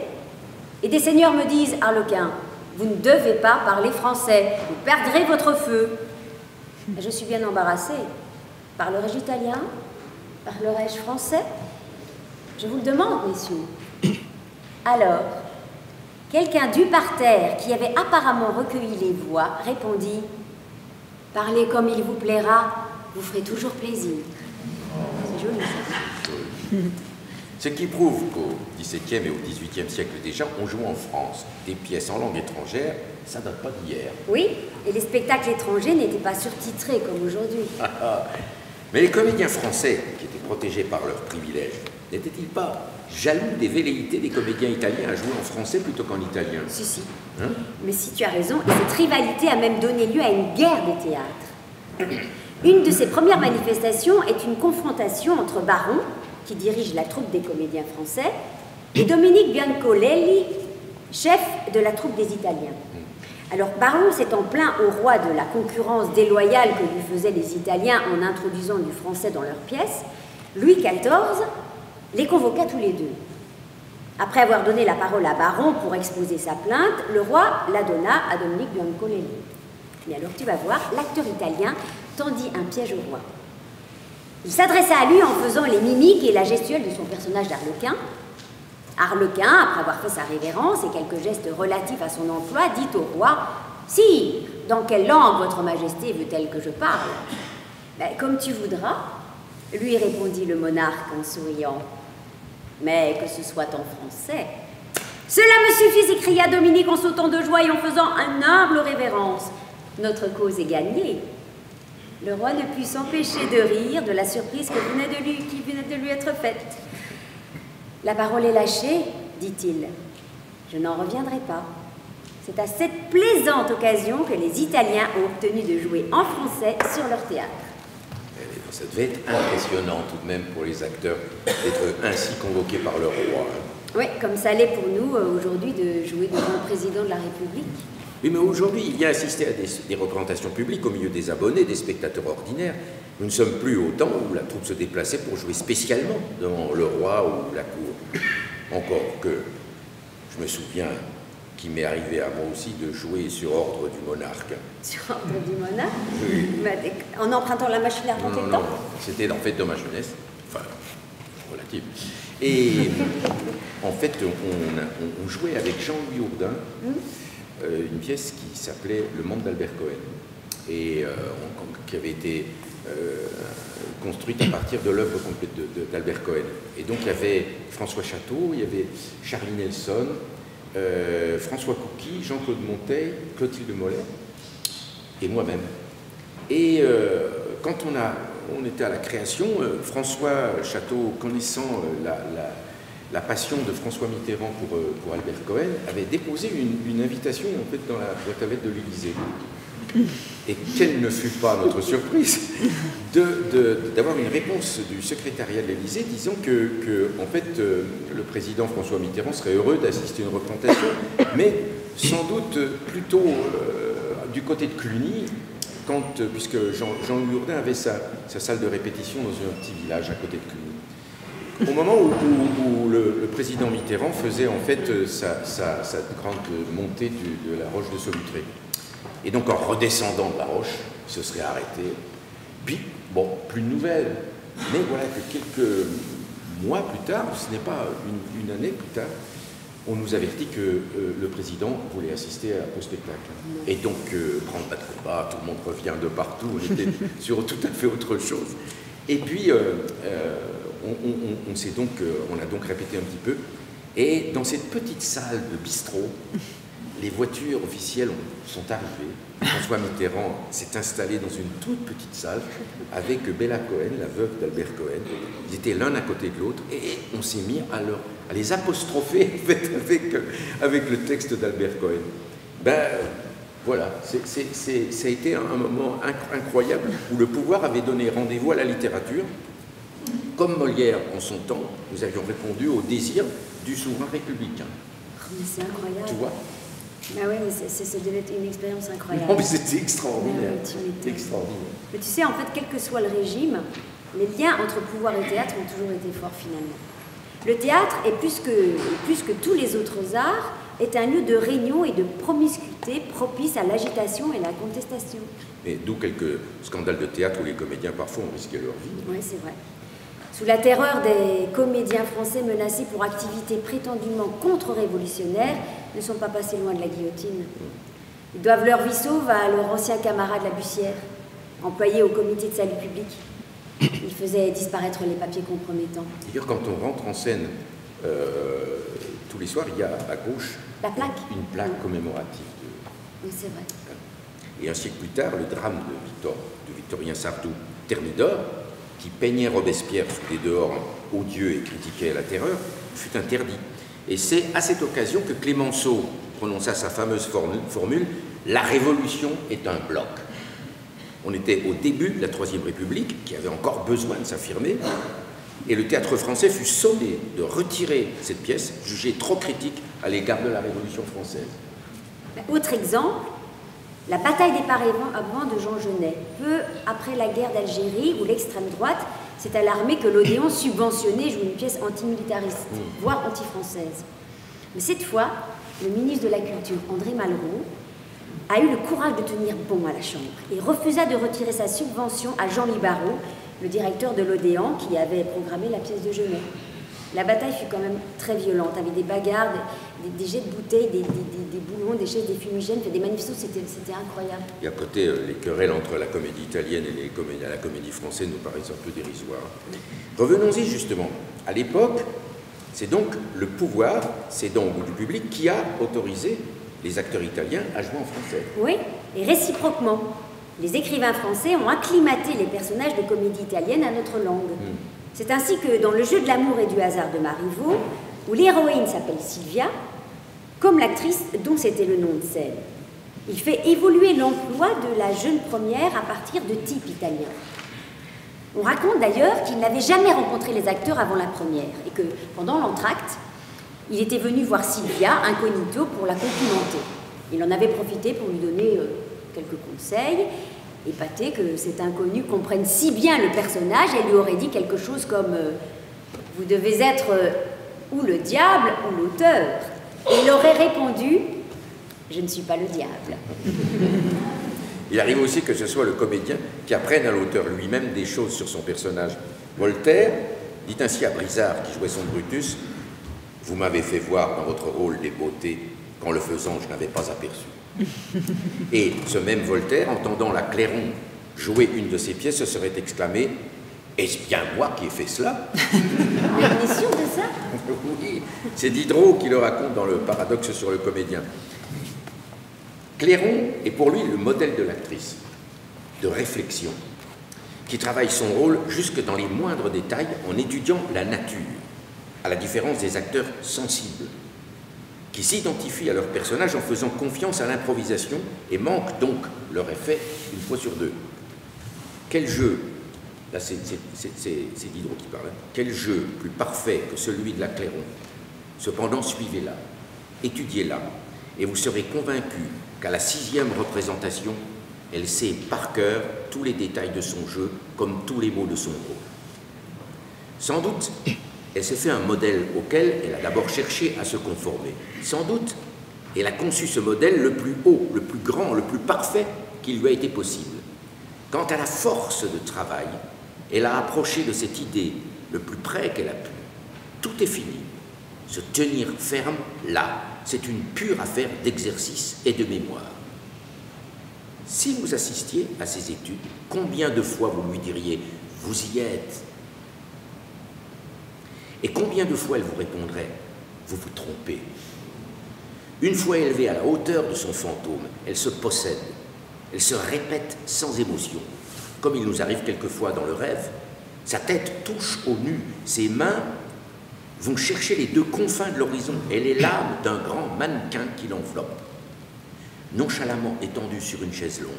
et des seigneurs me disent « Harlequin, vous ne devez pas parler français, vous perdrez votre feu. » Je suis bien embarrassée. Parlerai-je italien? Parlerai-je français? Je vous le demande, messieurs. Alors, quelqu'un du parterre, qui avait apparemment recueilli les voix, répondit « Parlez comme il vous plaira, vous ferez toujours plaisir. » C'est joli, ça. Ce qui prouve qu'au XVIIe et au XVIIIe siècle déjà, on jouait en France des pièces en langue étrangère, ça date pas d'hier. Oui, et les spectacles étrangers n'étaient pas surtitrés comme aujourd'hui. Mais les comédiens français, qui étaient protégés par leurs privilèges, n'étaient-ils pas jaloux des velléités des comédiens italiens à jouer en français plutôt qu'en italien? Si, si. Hein? Mais si tu as raison, et cette rivalité a même donné lieu à une guerre des théâtres. Une de ses premières manifestations est une confrontation entre Baron, qui dirige la troupe des comédiens français, et Dominique Biancolelli, chef de la troupe des Italiens. Alors Baron s'étant plaint au roi de la concurrence déloyale que lui faisaient les Italiens en introduisant du français dans leurs pièces, Louis XIV les convoqua tous les deux. Après avoir donné la parole à Baron pour exposer sa plainte, le roi la donna à Dominique Biancolelli. Mais alors tu vas voir, l'acteur italien tendit un piège au roi. Il s'adressa à lui en faisant les mimiques et la gestuelle de son personnage d'Arlequin. Arlequin, après avoir fait sa révérence et quelques gestes relatifs à son emploi, dit au roi « Sire, dans quelle langue votre majesté veut-elle que je parle ?»« Ben, comme tu voudras, » lui répondit le monarque en souriant. « Mais que ce soit en français. »« Cela me suffit !» s'écria Dominique en sautant de joie et en faisant un humble révérence. « Notre cause est gagnée. » Le roi ne put s'empêcher de rire de la surprise qui venait de lui être faite. « La parole est lâchée, dit-il. Je n'en reviendrai pas. C'est à cette plaisante occasion que les Italiens ont obtenu de jouer en français sur leur théâtre. » Ça devait être impressionnant tout de même pour les acteurs d'être ainsi convoqués par leur roi. Oui, comme ça l'est pour nous aujourd'hui de jouer devant le président de la République. Oui, mais aujourd'hui, il y a assisté à des représentations publiques au milieu des abonnés, des spectateurs ordinaires. Nous ne sommes plus au temps où la troupe se déplaçait pour jouer spécialement devant le roi ou la cour. Encore que, je me souviens qu'il m'est arrivé à moi aussi de jouer sur ordre du monarque. Sur ordre du monarque? Oui. En empruntant la machine à remonter le temps? Non, c'était en fait dans ma jeunesse, enfin, relative. Et en fait, on jouait avec Jean-Louis Hourdin, une pièce qui s'appelait Le Monde d'Albert Cohen, et qui avait été construite à partir de l'œuvre complète d'Albert Cohen. Et donc il y avait François Chateau, il y avait Charlie Nelson, François Coquille, Jean-Claude Monteil, Clotilde Mollet et moi-même. Et quand on était à la création, François Chateau, connaissant la passion de François Mitterrand pour Albert Cohen, avait déposé une invitation en fait, dans la boîte à lettres de l'Élysée. Et quelle ne fut pas notre surprise d'avoir une réponse du secrétariat de l'Élysée disant que en fait, le président François Mitterrand serait heureux d'assister à une représentation, mais sans doute plutôt du côté de Cluny, puisque Jean-Louis Hourdin avait sa salle de répétition dans un petit village à côté de Cluny. Au moment où le président Mitterrand faisait en fait sa grande montée de la roche de Solutré. Et donc en redescendant de la roche, il se serait arrêté. Puis, bon, plus de nouvelles. Mais voilà que quelques mois plus tard, ce n'est pas une année plus tard, on nous avertit que le président voulait assister au spectacle. Et donc, prendre pas de combat, tout le monde revient de partout, on était sur tout à fait autre chose. Et puis, on a donc répété un petit peu. Et dans cette petite salle de bistrot, les voitures officielles sont arrivées. François Mitterrand s'est installé dans une toute petite salle avec Bella Cohen, la veuve d'Albert Cohen. Ils étaient l'un à côté de l'autre et on s'est mis à les apostropher en fait, avec le texte d'Albert Cohen. Ben voilà, ça a été un moment incroyable où le pouvoir avait donné rendez-vous à la littérature. Comme Molière en son temps, nous avions répondu au désir du souverain républicain. Oh, mais c'est incroyable. Tu vois? Ah oui, mais ça devait être une expérience incroyable. Non, mais c'était extraordinaire. Extraordinaire. Mais tu sais, en fait, quel que soit le régime, les liens entre pouvoir et théâtre ont toujours été forts finalement. Le théâtre, est plus que tous les autres arts, est un lieu de réunion et de promiscuité propice à l'agitation et la contestation. Et d'où quelques scandales de théâtre où les comédiens parfois ont risqué leur vie. Oui, c'est vrai. Sous la terreur des comédiens français menacés pour activités prétendument contre-révolutionnaires, ne sont pas passés loin de la guillotine. Ils doivent leur vie sauve à leur ancien camarade Labussière, employé au comité de salut public. Il faisait disparaître les papiers compromettants. D'ailleurs, quand on rentre en scène tous les soirs, il y a à gauche une plaque commémorative. Oui, c'est vrai. Et un siècle plus tard, le drame de Victorien Sardou, Thermidor, qui peignait Robespierre sous des dehors odieux et critiquait la terreur, fut interdit. Et c'est à cette occasion que Clémenceau prononça sa fameuse formule « La révolution est un bloc ». On était au début de la Troisième République, qui avait encore besoin de s'affirmer, et le théâtre français fut sommé de retirer cette pièce, jugée trop critique à l'égard de la Révolution française. Autre exemple, la bataille des Paravents de Jean Genet, peu après la guerre d'Algérie, où l'extrême droite s'est alarmée que l'Odéon subventionnait jouer une pièce antimilitariste, voire anti-française. Mais cette fois, le ministre de la Culture, André Malraux, a eu le courage de tenir bon à la Chambre et refusa de retirer sa subvention à Jean Libarot, le directeur de l'Odéon, qui avait programmé la pièce de Genet. La bataille fut quand même très violente, avec des bagarres, des jets de bouteilles, des boulons, des chaises, des fumigènes, des manifestations, c'était incroyable. Et à côté, les querelles entre la comédie italienne et la comédie française nous paraissent un peu dérisoires. Revenons-y justement. À l'époque, c'est donc le pouvoir, c'est donc du public qui a autorisé les acteurs italiens à jouer en français. Oui, et réciproquement. Les écrivains français ont acclimaté les personnages de comédie italienne à notre langue. C'est ainsi que dans Le jeu de l'amour et du hasard de Marivaux, où l'héroïne s'appelle Sylvia, comme l'actrice dont c'était le nom de scène. Il fait évoluer l'emploi de la jeune première à partir de types italiens. On raconte d'ailleurs qu'il n'avait jamais rencontré les acteurs avant la première et que pendant l'entracte, il était venu voir Sylvia incognito pour la complimenter. Il en avait profité pour lui donner quelques conseils, épaté que cet inconnu comprenne si bien le personnage et lui aurait dit quelque chose comme « Vous devez être ou le diable ou l'auteur ». Et il aurait répondu « Je ne suis pas le diable ». Il arrive aussi que ce soit le comédien qui apprenne à l'auteur lui-même des choses sur son personnage. Voltaire dit ainsi à Brizard, qui jouait son Brutus, « Vous m'avez fait voir dans votre rôle des beautés qu'en le faisant, je n'avais pas aperçu. » Et ce même Voltaire, entendant la Clairon jouer une de ses pièces, se serait exclamé « Est-ce bien moi qui ai fait cela ?» On est sûr de ça? Oui, c'est Diderot qui le raconte dans le Paradoxe sur le comédien. Clairon est pour lui le modèle de l'actrice, de réflexion, qui travaille son rôle jusque dans les moindres détails en étudiant la nature, à la différence des acteurs sensibles, qui s'identifient à leur personnage en faisant confiance à l'improvisation et manquent donc leur effet une fois sur deux. Quel jeu, là c'est Diderot qui parle, quel jeu plus parfait que celui de la Clairon. Cependant, suivez-la, étudiez-la, et vous serez convaincu qu'à la 6e représentation, elle sait par cœur tous les détails de son jeu, comme tous les mots de son rôle. Sans doute, elle s'est fait un modèle auquel elle a d'abord cherché à se conformer. Sans doute, elle a conçu ce modèle le plus haut, le plus grand, le plus parfait qu'il lui a été possible. Quant à la force de travail, elle a approché de cette idée le plus près qu'elle a pu. Tout est fini. Se tenir ferme, là, c'est une pure affaire d'exercice et de mémoire. Si vous assistiez à ces études, combien de fois vous lui diriez « vous y êtes » et combien de fois elle vous répondrait « vous vous trompez ». Une fois élevée à la hauteur de son fantôme, elle se possède, elle se répète sans émotion, comme il nous arrive quelquefois dans le rêve. Sa tête touche au nu, ses mains vont chercher les deux confins de l'horizon. Elle est l'âme d'un grand mannequin qui l'enveloppe. Nonchalamment étendue sur une chaise longue,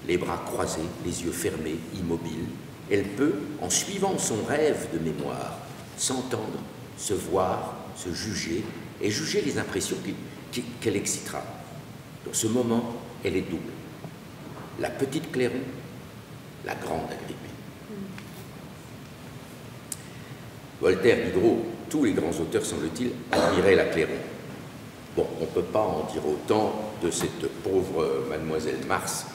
les bras croisés, les yeux fermés, immobile, elle peut, en suivant son rêve de mémoire, s'entendre, se voir, se juger et juger les impressions qu'elle excitera. Dans ce moment, elle est double. La petite Clairon, la grande Agrippine. Voltaire, Diderot, tous les grands auteurs, semble-t-il, admiraient la Clairon. Bon, on ne peut pas en dire autant de cette pauvre mademoiselle Mars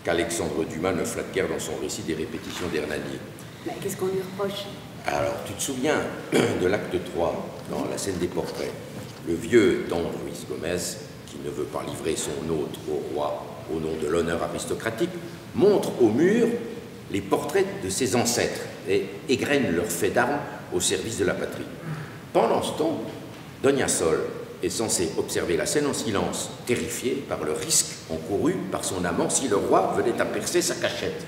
qu'Alexandre Dumas ne flatte guère dans son récit des répétitions d'Hernani. Mais qu'est-ce qu'on lui reproche? Alors, tu te souviens de l'acte 3, dans la scène des portraits, le vieux Don Luis Gomez, qui ne veut pas livrer son hôte au roi au nom de l'honneur aristocratique, montre au mur les portraits de ses ancêtres et égrène leurs faits d'armes au service de la patrie. Pendant ce temps, Doña Sol est censée observer la scène en silence, terrifiée par le risque encouru par son amant si le roi venait à percer sa cachette.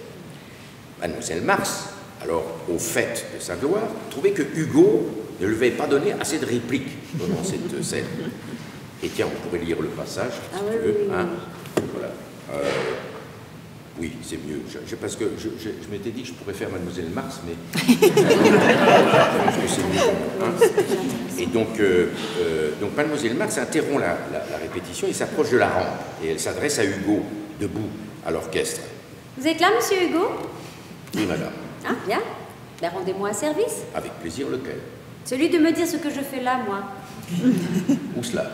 Mademoiselle Mars, alors au fait de sa gloire, trouvait que Hugo ne lui avait pas donné assez de répliques pendant cette scène. Et tiens, on pourrait lire le passage, si tu veux. Hein, voilà. Oui, c'est mieux. Parce que je m'étais dit que je pourrais faire Mademoiselle Mars, mais je pense que c'est mieux. Hein. Et donc Mademoiselle Mars interrompt la répétition et s'approche de la rampe. Et elle s'adresse à Hugo, debout, à l'orchestre. Vous êtes là, monsieur Hugo? Oui, madame. Ah, bien. Ben, rendez-moi un service. Avec plaisir, lequel? Celui de me dire ce que je fais là, moi. Où cela?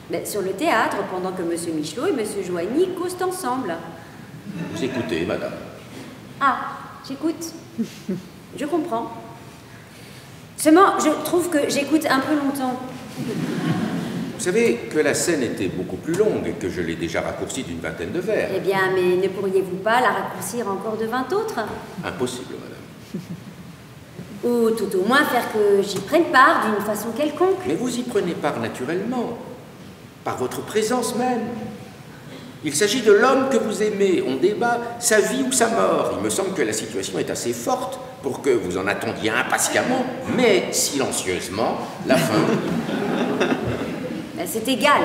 Ben, sur le théâtre, pendant que monsieur Michelot et monsieur Joigny causent ensemble. Vous écoutez, madame. Ah, j'écoute. Je comprends. Seulement, je trouve que j'écoute un peu longtemps. Vous savez que la scène était beaucoup plus longue et que je l'ai déjà raccourcie d'une vingtaine de vers. Eh bien, mais ne pourriez-vous pas la raccourcir encore de 20 autres? Impossible, madame. Ou tout au moins faire que j'y prenne part d'une façon quelconque. Mais vous y prenez part naturellement, par votre présence même. Il s'agit de l'homme que vous aimez. On débat sa vie ou sa mort. Il me semble que la situation est assez forte pour que vous en attendiez impatiemment, mais silencieusement, la fin. Ben, c'est égal.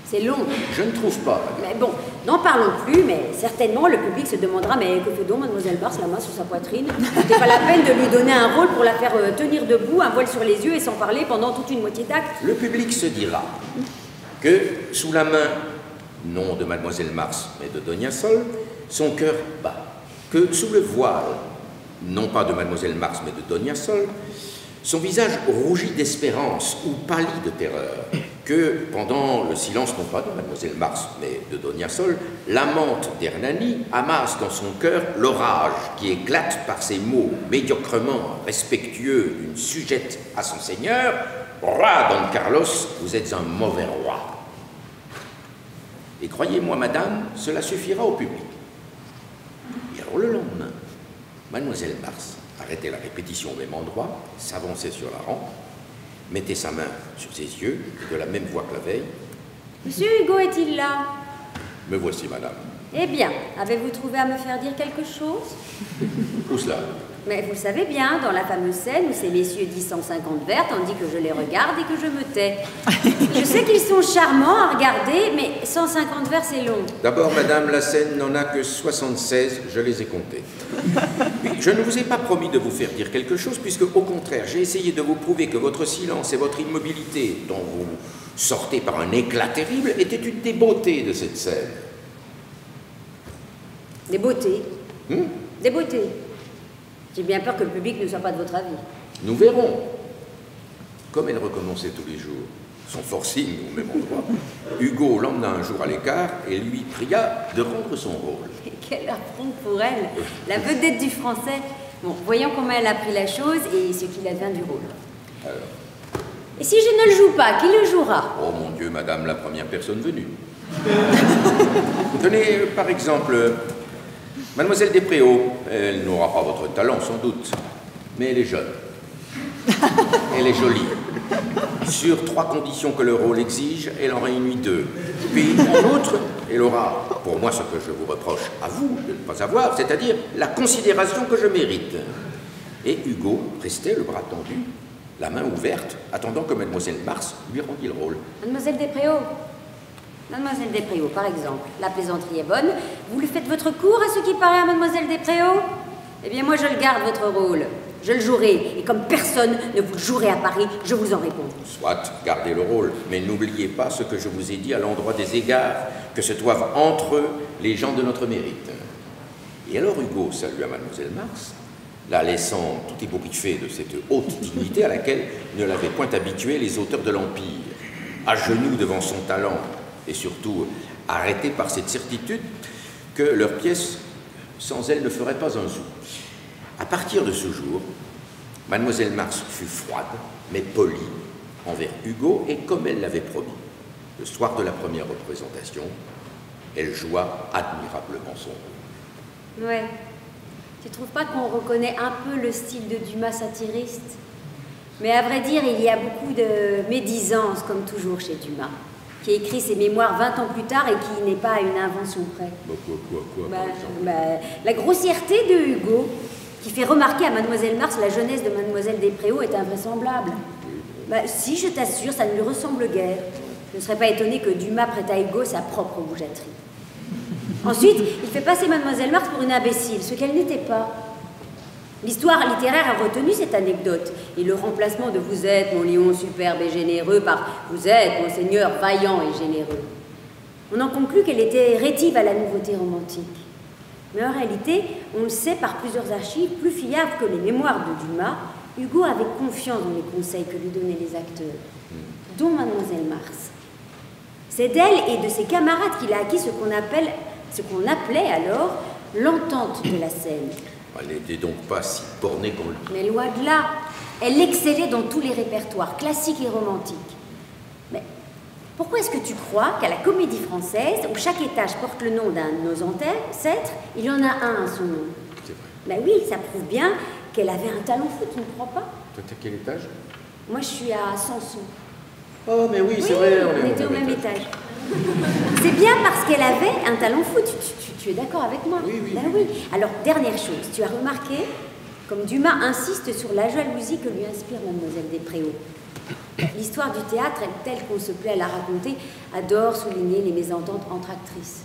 C'est long. Je ne trouve pas. Mais bon, n'en parlons plus, mais certainement le public se demandera, mais que fait donc Mademoiselle Mars, la main sur sa poitrine? C'était pas la peine de lui donner un rôle pour la faire tenir debout, un voile sur les yeux et sans parler pendant toute une moitié d'acte. Le public se dira que sous la main, non de Mademoiselle Mars, mais de Donia Sol, son cœur bat. Que sous le voile, non pas de Mademoiselle Mars, mais de Donia Sol, son visage rougit d'espérance ou pâlit de terreur. Que pendant le silence, non pas de Mademoiselle Mars, mais de Donia Sol, l'amante d'Hernani amasse dans son cœur l'orage qui éclate par ces mots médiocrement respectueux d'une sujette à son seigneur. Roi Don Carlos, vous êtes un mauvais roi. Et croyez-moi, madame, cela suffira au public. Et alors le lendemain, Mademoiselle Mars arrêtait la répétition au même endroit, s'avançait sur la rampe, mettait sa main sur ses yeux, et de la même voix que la veille. Monsieur Hugo est-il là? Me voici, madame. Eh bien, avez-vous trouvé à me faire dire quelque chose? Où cela? Mais vous le savez bien, dans la fameuse scène où ces messieurs disent 150 vers, tandis que je les regarde et que je me tais. Je sais qu'ils sont charmants à regarder, mais 150 vers, c'est long. D'abord, madame, la scène n'en a que 76, je les ai comptés. Puis, je ne vous ai pas promis de vous faire dire quelque chose, puisque, au contraire, j'ai essayé de vous prouver que votre silence et votre immobilité, dont vous sortez par un éclat terrible, étaient une des beautés de cette scène. Des beautés. Des beautés. J'ai bien peur que le public ne soit pas de votre avis. Nous verrons. Comme elle recommençait tous les jours, son forcing au même endroit, Hugo l'emmena un jour à l'écart et lui pria de rendre son rôle. Quel affront pour elle, la vedette du français. Bon, voyons comment elle a pris la chose et ce qu'il advient du rôle. Alors. Et si je ne le joue pas, qui le jouera? Oh mon Dieu, madame, la première personne venue. Tenez, par exemple, Mademoiselle Despréaux. Elle n'aura pas votre talent, sans doute, mais elle est jeune. Elle est jolie. Sur 3 conditions que le rôle exige, elle en réunit 2. Puis, en outre, elle aura, pour moi, ce que je vous reproche à vous de ne pas avoir, c'est-à-dire la considération que je mérite. Et Hugo restait le bras tendu, la main ouverte, attendant que Mademoiselle Mars lui rendît le rôle. Mademoiselle Despréaux. Mademoiselle Despréaux, par exemple. La plaisanterie est bonne. Vous lui faites votre cours à ce qui paraît à Mademoiselle Despréaux? Eh bien, moi, je le garde, votre rôle. Je le jouerai. Et comme personne ne vous le jouerait à Paris, je vous en réponds. Soit, gardez le rôle, mais n'oubliez pas ce que je vous ai dit à l'endroit des égards que se doivent entre eux les gens de notre mérite. Et alors Hugo salua Mademoiselle Mars, la laissant tout ébouriffée de cette haute dignité à laquelle ne l'avaient point habitué les auteurs de l'Empire, à genoux devant son talent, et surtout arrêtés par cette certitude que leur pièce, sans elle, ne ferait pas un sou. À partir de ce jour, Mademoiselle Mars fut froide, mais polie envers Hugo, et comme elle l'avait promis, le soir de la première représentation, elle joua admirablement son rôle. Ouais. Tu trouves pas qu'on reconnaît un peu le style de Dumas satiriste? Mais à vrai dire, il y a beaucoup de médisance, comme toujours chez Dumas, qui écrit ses mémoires 20 ans plus tard et qui n'est pas à une invention près. Quoi, par exemple? La grossièreté de Hugo, qui fait remarquer à Mademoiselle Mars la jeunesse de Mademoiselle Despréaux, est invraisemblable. Si, je t'assure, ça ne lui ressemble guère. Je ne serais pas étonné que Dumas prête à Hugo sa propre bougeatterie. Ensuite, il fait passer Mademoiselle Mars pour une imbécile, ce qu'elle n'était pas. L'histoire littéraire a retenu cette anecdote, et le remplacement de « vous êtes mon lion superbe et généreux » par « vous êtes mon seigneur vaillant et généreux ». On en conclut qu'elle était rétive à la nouveauté romantique. Mais en réalité, on le sait par plusieurs archives plus fiables que les mémoires de Dumas, Hugo avait confiance dans les conseils que lui donnaient les acteurs, dont Mademoiselle Mars. C'est d'elle et de ses camarades qu'il a acquis ce qu'on appelait alors l'entente de la scène. Elle n'était donc pas si bornée qu'on le dit. Mais loin de là, elle excellait dans tous les répertoires, classiques et romantiques. Mais pourquoi est-ce que tu crois qu'à la Comédie Française, où chaque étage porte le nom d'un de nos ancêtres, il y en a un à son nom? C'est vrai. Ben oui, ça prouve bien qu'elle avait un talent fou, tu ne crois pas? Toi, t'es à quel étage? Moi, je suis à Samson. Oh, mais oui, c'est vrai, on était au même étage. C'est bien parce qu'elle avait un talent fou, tu es d'accord avec moi? Oui, oui. Ben oui. Alors, dernière chose, tu as remarqué, comme Dumas insiste sur la jalousie que lui inspire Mademoiselle Despréaux. L'histoire du théâtre, telle qu'on se plaît à la raconter, adore souligner les mésententes entre actrices.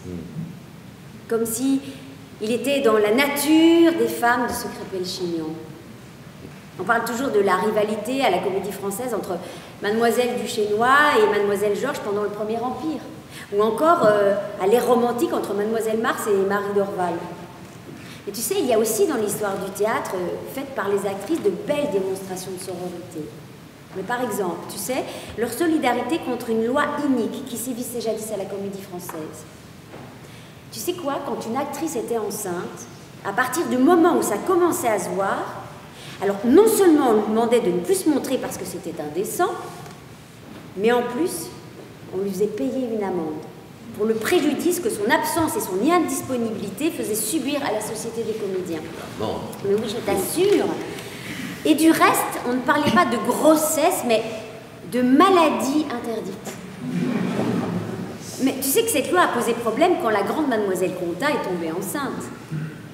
Comme si il était dans la nature des femmes de ce Crépel-Chignon. On parle toujours de la rivalité à la Comédie Française entre Mademoiselle Duchesnois et Mademoiselle Georges pendant le Premier Empire. Ou encore à l'ère romantique entre Mademoiselle Mars et Marie Dorval. Et tu sais, il y a aussi dans l'histoire du théâtre, faite par les actrices, de belles démonstrations de sororité. Mais par exemple, tu sais, leur solidarité contre une loi inique qui sévissait jadis à la Comédie Française. Tu sais quoi, quand une actrice était enceinte, à partir du moment où ça commençait à se voir, alors non seulement on lui demandait de ne plus se montrer parce que c'était indécent, mais en plus, on lui faisait payer une amende pour le préjudice que son absence et son indisponibilité faisaient subir à la Société des comédiens. Bon. Mais oui, je t'assure. Et du reste, on ne parlait pas de grossesse, mais de maladie interdite. Mais tu sais que cette loi a posé problème quand la grande Mademoiselle Contat est tombée enceinte.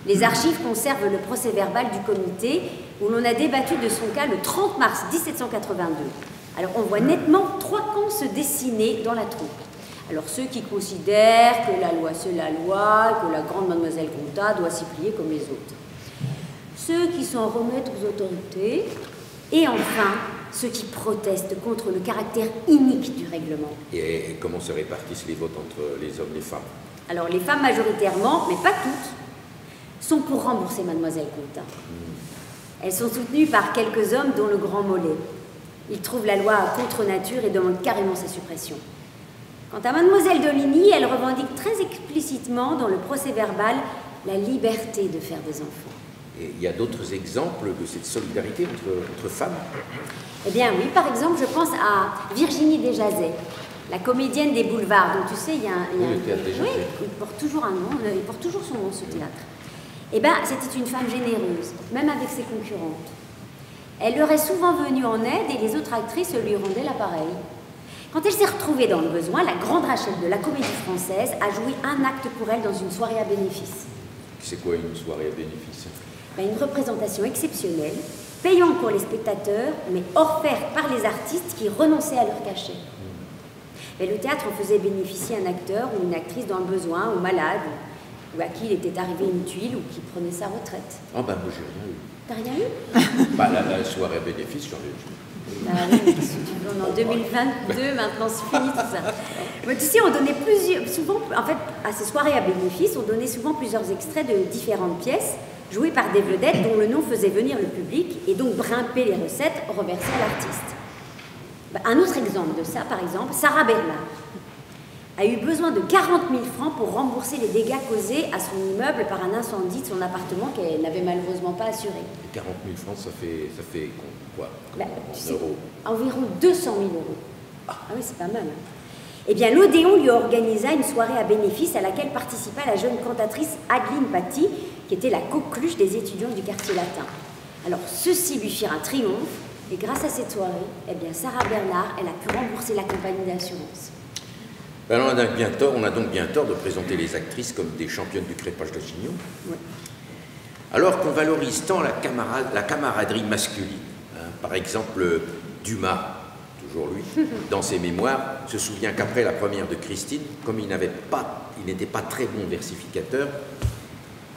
Les archives conservent le procès-verbal du comité où l'on a débattu de son cas le 30 mars 1782. Alors on voit nettement 3 camps se dessiner dans la troupe. Alors ceux qui considèrent que la loi c'est la loi, que la grande Mademoiselle Contat doit s'y plier comme les autres. Ceux qui s'en remettent aux autorités, et enfin, ceux qui protestent contre le caractère inique du règlement. Et comment se répartissent les votes entre les hommes et les femmes? Alors les femmes majoritairement, mais pas toutes, sont pour rembourser Mademoiselle Contat. Elles sont soutenues par quelques hommes dont le Grand Mollet. Ils trouvent la loi contre nature et demandent carrément sa suppression. Quant à Mademoiselle d'Oligny, elle revendique très explicitement dans le procès-verbal la liberté de faire des enfants. Et il y a d'autres exemples de cette solidarité entre femmes? Eh bien oui, par exemple, je pense à Virginie Desjazet, la comédienne des boulevards, dont tu sais, il y a le théâtre Desjazet. Oui, il porte toujours un nom, il porte toujours son nom, ce théâtre. Eh bien, c'était une femme généreuse, même avec ses concurrentes. Elle leur est souvent venue en aide et les autres actrices lui rendaient l'appareil. Quand elle s'est retrouvée dans le besoin, la grande Rachel de la Comédie Française a joué un acte pour elle dans une soirée à bénéfice. C'est quoi une soirée à bénéfice? Une représentation exceptionnelle, payante pour les spectateurs, mais offerte par les artistes qui renonçaient à leur cachet. Mais le théâtre en faisait bénéficier un acteur ou une actrice dans le besoin, ou malade, ou à qui il était arrivé une tuile, ou qui prenait sa retraite. Ah ben moi j'ai rien eu. T'as rien eu? Bah la soirée à bénéfice, j'en ai eu. Ah oui, mais si tu veux, en 2022, maintenant c'est fini tout ça. Mais tu sais, on donnait souvent, en fait, à ces soirées à bénéfice, on donnait souvent plusieurs extraits de différentes pièces, jouées par des vedettes dont le nom faisait venir le public et donc brimper les recettes reversées à l'artiste. Un autre exemple de ça, par exemple, Sarah Bernard a eu besoin de 40 000 francs pour rembourser les dégâts causés à son immeuble par un incendie de son appartement qu'elle n'avait malheureusement pas assuré. 40 000 francs, ça fait quoi en euros? Environ 200 000 euros. Ah oui, c'est pas mal. Eh bien, l'Odéon lui organisa une soirée à bénéfice à laquelle participa la jeune cantatrice Adeline Paty, qui était la coqueluche des étudiants du quartier latin. Alors, ceux-ci lui firent un triomphe, et grâce à cette soirée, eh bien, Sarah Bernard, elle a pu rembourser la compagnie d'assurance. Ben, on a donc bien tort de présenter les actrices comme des championnes du crépage de chignon. Oui. Alors qu'on valorise tant la camaraderie masculine. Par exemple, Dumas, toujours lui, dans ses mémoires, se souvient qu'après la première de Christine, comme il n'était pas très bon versificateur,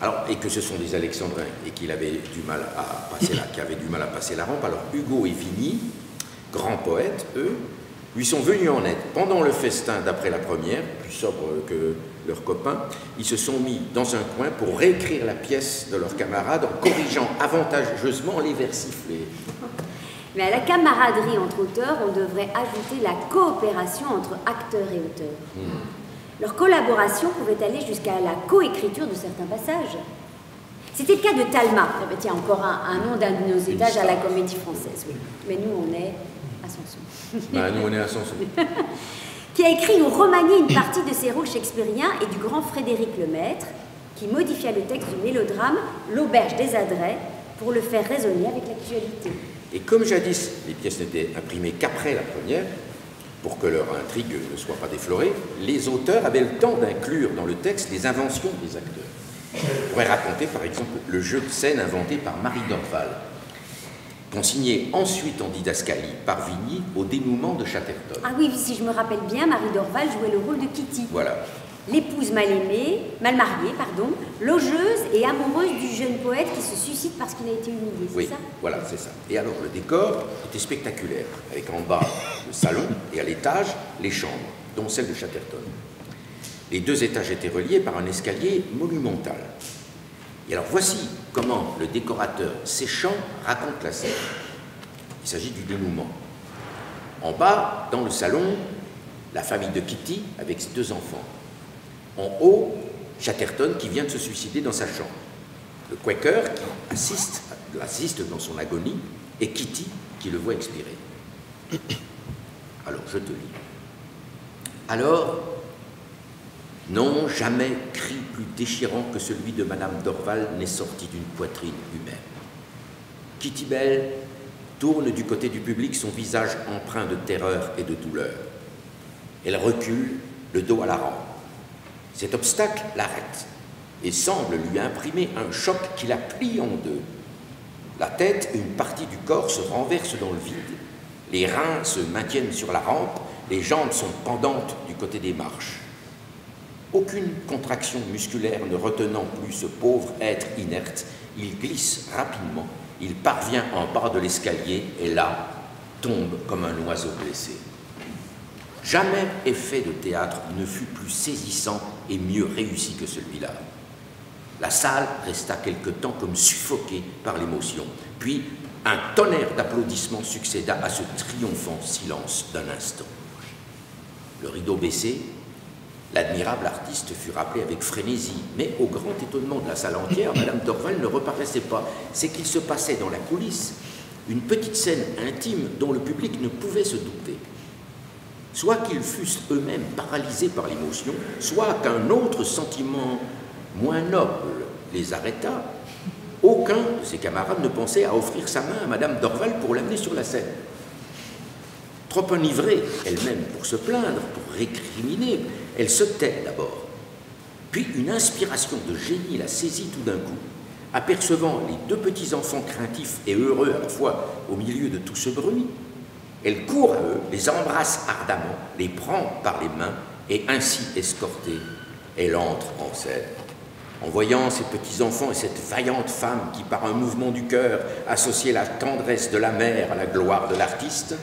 alors, et que ce sont des Alexandrins et qu'il avait du mal à passer la rampe, alors Hugo et Vigny, grands poètes, eux, lui sont venus en aide. Pendant le festin d'après la première, plus sobre que leurs copains, ils se sont mis dans un coin pour réécrire la pièce de leurs camarades en corrigeant avantageusement les vers sifflés. Mais à la camaraderie entre auteurs, on devrait ajouter la coopération entre acteurs et auteurs. Leur collaboration pouvait aller jusqu'à la coécriture de certains passages. C'était le cas de Talma. Eh bien, tiens, encore un nom d'un de nos étages à la Comédie Française, oui. Mais nous, on est à Samson. Nous, on est à Samson. Qui a écrit ou remanié une partie de ses rôles shakespeariens, et du grand Frédéric Lemaître, qui modifia le texte du mélodrame L'Auberge des Adrets pour le faire résonner avec l'actualité. Et comme jadis, les pièces n'étaient imprimées qu'après la première, pour que leur intrigue ne soit pas déflorée, les auteurs avaient le temps d'inclure dans le texte les inventions des acteurs. On pourrait raconter, par exemple, le jeu de scène inventé par Marie Dorval, consigné ensuite en didascalie par Vigny au dénouement de Chatterton. Ah oui, si je me rappelle bien, Marie Dorval jouait le rôle de Kitty. Voilà. L'épouse mal mariée, logeuse et amoureuse du jeune poète qui se suicide parce qu'il a été humilié, c'est ça? Voilà, c'est ça. Et alors, le décor était spectaculaire, avec en bas le salon et à l'étage, les chambres, dont celle de Chatterton. Les deux étages étaient reliés par un escalier monumental. Et alors, voici comment le décorateur séchant raconte la scène. Il s'agit du dénouement. En bas, dans le salon, la famille de Kitty avec ses deux enfants. En haut, Chatterton qui vient de se suicider dans sa chambre. Le Quaker qui assiste dans son agonie et Kitty qui le voit expirer. Alors, je te lis. Alors, non, jamais cri plus déchirant que celui de Madame Dorval n'est sorti d'une poitrine humaine. Kitty Bell tourne du côté du public son visage empreint de terreur et de douleur. Elle recule, le dos à la rampe. Cet obstacle l'arrête et semble lui imprimer un choc qui la plie en deux. La tête et une partie du corps se renversent dans le vide. Les reins se maintiennent sur la rampe, les jambes sont pendantes du côté des marches. Aucune contraction musculaire ne retenant plus ce pauvre être inerte, il glisse rapidement, il parvient en bas de l'escalier et là, tombe comme un oiseau blessé. Jamais effet de théâtre ne fut plus saisissant et mieux réussi que celui-là. La salle resta quelque temps comme suffoquée par l'émotion, puis un tonnerre d'applaudissements succéda à ce triomphant silence d'un instant. Le rideau baissé, l'admirable artiste fut rappelé avec frénésie, mais au grand étonnement de la salle entière, Madame Dorval ne reparaissait pas. C'est qu'il se passait dans la coulisse une petite scène intime dont le public ne pouvait se douter. Soit qu'ils fussent eux-mêmes paralysés par l'émotion, soit qu'un autre sentiment moins noble les arrêta, aucun de ses camarades ne pensait à offrir sa main à Madame Dorval pour l'amener sur la scène. Trop enivrée elle-même pour se plaindre, pour récriminer, elle se tait d'abord. Puis une inspiration de génie la saisit tout d'un coup. Apercevant les deux petits enfants craintifs et heureux à la fois au milieu de tout ce bruit, elle court à eux, les embrasse ardemment, les prend par les mains et ainsi escortée, elle entre en scène. En voyant ces petits-enfants et cette vaillante femme qui, par un mouvement du cœur, associait la tendresse de la mère à la gloire de l'artiste,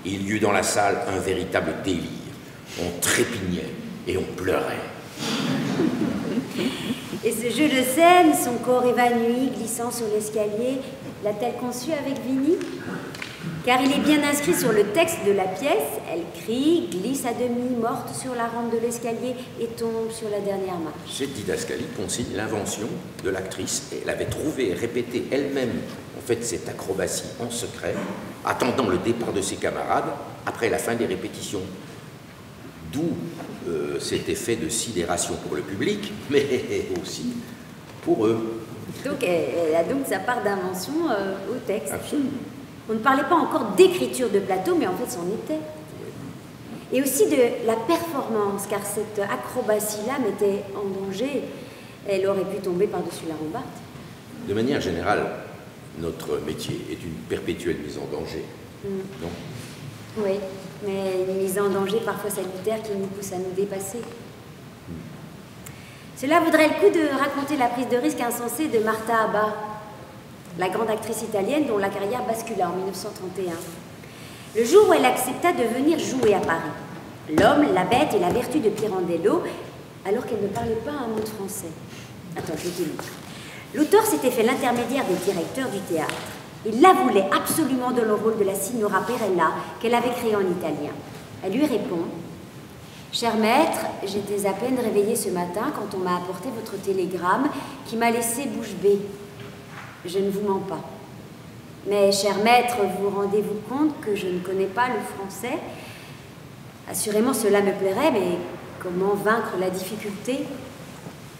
il y eut dans la salle un véritable délire. On trépignait et on pleurait. Et ce jeu de scène, son corps évanoui, glissant sur l'escalier, l'a-t-elle conçu avec Vigny? Car il est bien inscrit sur le texte de la pièce, elle crie, glisse à demi, morte sur la rampe de l'escalier et tombe sur la dernière marche. Cette didascalie consigne l'invention de l'actrice. Elle avait trouvé et répété elle-même en fait cette acrobatie en secret, attendant le départ de ses camarades après la fin des répétitions. D'où cet effet de sidération pour le public, mais aussi pour eux. Donc elle a donc sa part d'invention au texte. Absolument. On ne parlait pas encore d'écriture de plateau, mais en fait, c'en était. Et aussi de la performance, car cette acrobatie-là mettait en danger. Elle aurait pu tomber par-dessus la rambarde. De manière générale, notre métier est une perpétuelle mise en danger. Non ? Oui, mais une mise en danger parfois salutaire qui nous pousse à nous dépasser. Cela vaudrait le coup de raconter la prise de risque insensée de Martha Abba, la grande actrice italienne dont la carrière bascula en 1931. Le jour où elle accepta de venir jouer à Paris. L'homme, la bête et la vertu de Pirandello, alors qu'elle ne parlait pas un mot de français. Attends, je vais te lire. L'auteur s'était fait l'intermédiaire des directeurs du théâtre. Il la voulait absolument dans le rôle de la signora Perella qu'elle avait créée en italien. Elle lui répond « Cher maître, j'étais à peine réveillée ce matin quand on m'a apporté votre télégramme qui m'a laissé bouche bée. Je ne vous mens pas. Mais, cher maître, vous rendez-vous compte que je ne connais pas le français? Assurément, cela me plairait, mais comment vaincre la difficulté?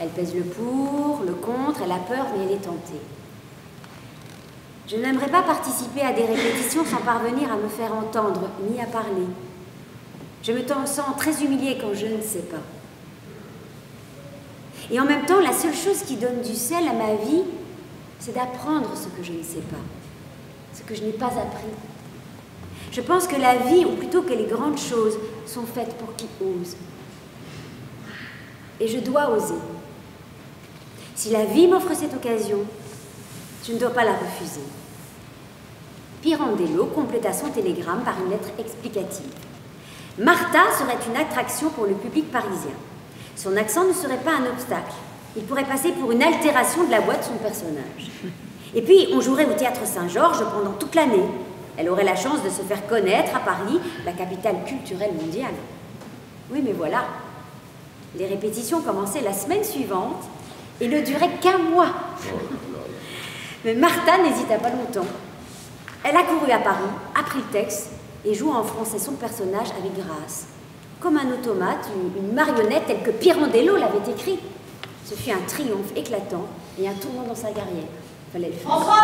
Elle pèse le pour, le contre, elle a peur, mais elle est tentée. Je n'aimerais pas participer à des répétitions sans parvenir à me faire entendre, ni à parler. Je me sens très humiliée quand je ne sais pas. Et en même temps, la seule chose qui donne du sel à ma vie, c'est d'apprendre ce que je ne sais pas, ce que je n'ai pas appris. Je pense que la vie, ou plutôt que les grandes choses, sont faites pour qui ose. Et je dois oser. Si la vie m'offre cette occasion, je ne dois pas la refuser. Pirandello compléta son télégramme par une lettre explicative. Martha serait une attraction pour le public parisien. Son accent ne serait pas un obstacle. Il pourrait passer pour une altération de la voix de son personnage. Et puis, on jouerait au Théâtre Saint-Georges pendant toute l'année. Elle aurait la chance de se faire connaître à Paris, la capitale culturelle mondiale. Oui, mais voilà. Les répétitions commençaient la semaine suivante et ne duraient qu'un mois. Mais Martha n'hésita pas longtemps. Elle a couru à Paris, appris le texte et joua en français son personnage avec grâce. Comme un automate, une marionnette telle que Pirandello l'avait écrit. Ce fut un triomphe éclatant et un tournant dans sa carrière. Fallait le faire. Françoise,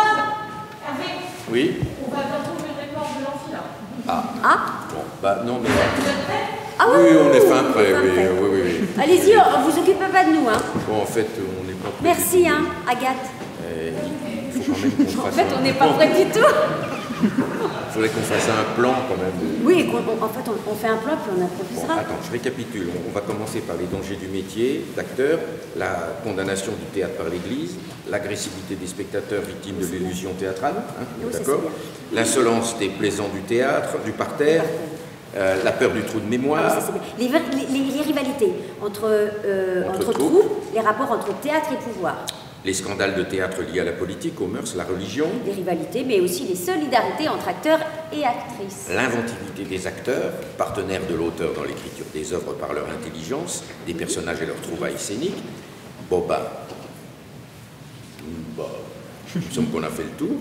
Hervé, Oui. on va bientôt ouvrir les portes de l'amphi là. Ah Bon, bah non, mais... Vous êtes prêts? Ah oui, oui, on est fin prêt, on est fin prêt. oui. Allez-y, vous occupez pas de nous, hein. Bon, en fait, on n'est pas prêt. Merci, hein, Agathe. Il faut quand même qu'on fasse En fait, on n'est pas prêt du tout. Il faudrait qu'on fasse un plan quand même. Oui, en fait, on fait un plan, puis on Bon, improvisera. attends, je récapitule. On va commencer par les dangers du métier d'acteur, la condamnation du théâtre par l'Église, l'agressivité des spectateurs victimes de l'illusion théâtrale, hein, Oui, ça, d'accord, c'est l'insolence des plaisants du théâtre, du parterre, la peur du trou de mémoire. Ah, ça, c'est bien. Les rivalités entre troupes. troupes, les rapports entre théâtre et pouvoir. Les scandales de théâtre liés à la politique, aux mœurs, la religion. Les rivalités, mais aussi les solidarités entre acteurs et actrices. L'inventivité des acteurs, partenaires de l'auteur dans l'écriture des œuvres par leur intelligence, des personnages et leurs trouvailles scéniques. Bon, il me semble qu'on a fait le tour.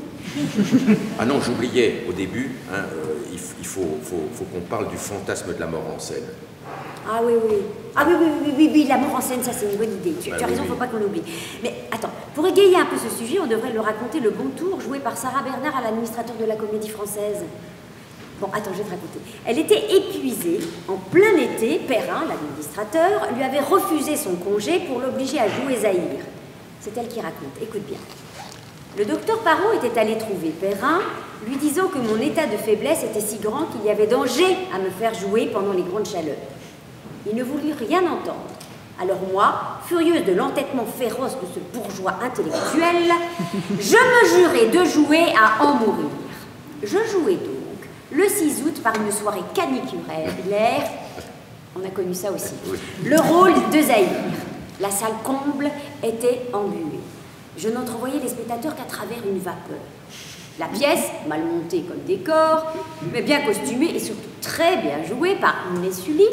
Ah non, j'oubliais au début, hein, il faut qu'on parle du fantasme de la mort en scène. Ah oui. Ah oui, la mort en scène, ça c'est une bonne idée. Tu as raison, oui. faut pas qu'on l'oublie. Mais attends, pour égayer un peu ce sujet, on devrait le raconter le bon tour joué par Sarah Bernard à l'administrateur de la Comédie Française. Bon, attends, je vais te raconter. Elle était épuisée. En plein été, Perrin, l'administrateur, lui avait refusé son congé pour l'obliger à jouer Zahir. C'est elle qui raconte. Écoute bien. Le docteur Parot était allé trouver Perrin, lui disant que mon état de faiblesse était si grand qu'il y avait danger à me faire jouer pendant les grandes chaleurs. Il ne voulut rien entendre. Alors moi, furieuse de l'entêtement féroce de ce bourgeois intellectuel, je me jurai de jouer à en mourir. Je jouai donc le 6 août par une soirée caniculaire. On a connu ça aussi. Le rôle de Zahir. La salle comble était embuée. Je n'entrevoyais les spectateurs qu'à travers une vapeur. La pièce, mal montée comme décor, mais bien costumée et surtout très bien jouée par Inès Sully,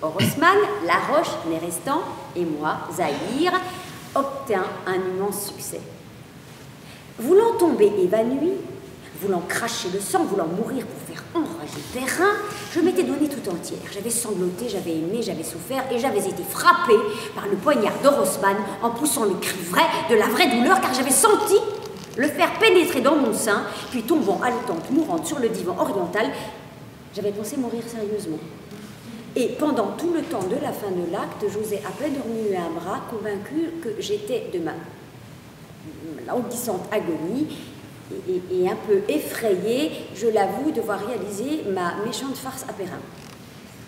Orosman, Laroche, Nérestan et moi, Zahir, obtint un immense succès. Voulant tomber évanoui, voulant cracher le sang, voulant mourir pour faire enrager Perrin, je m'étais donnée tout entière. J'avais sangloté, j'avais aimé, j'avais souffert et j'avais été frappée par le poignard d'Orosman en poussant le cri vrai de la vraie douleur car j'avais senti le fer pénétrer dans mon sein, puis tombant haletante, mourante sur le divan oriental, j'avais pensé mourir sérieusement. Et pendant tout le temps de la fin de l'acte, j'osais à peine remuer un bras, convaincue que j'étais de ma languissante agonie et un peu effrayée, je l'avoue, devoir réaliser ma méchante farce à Perrin.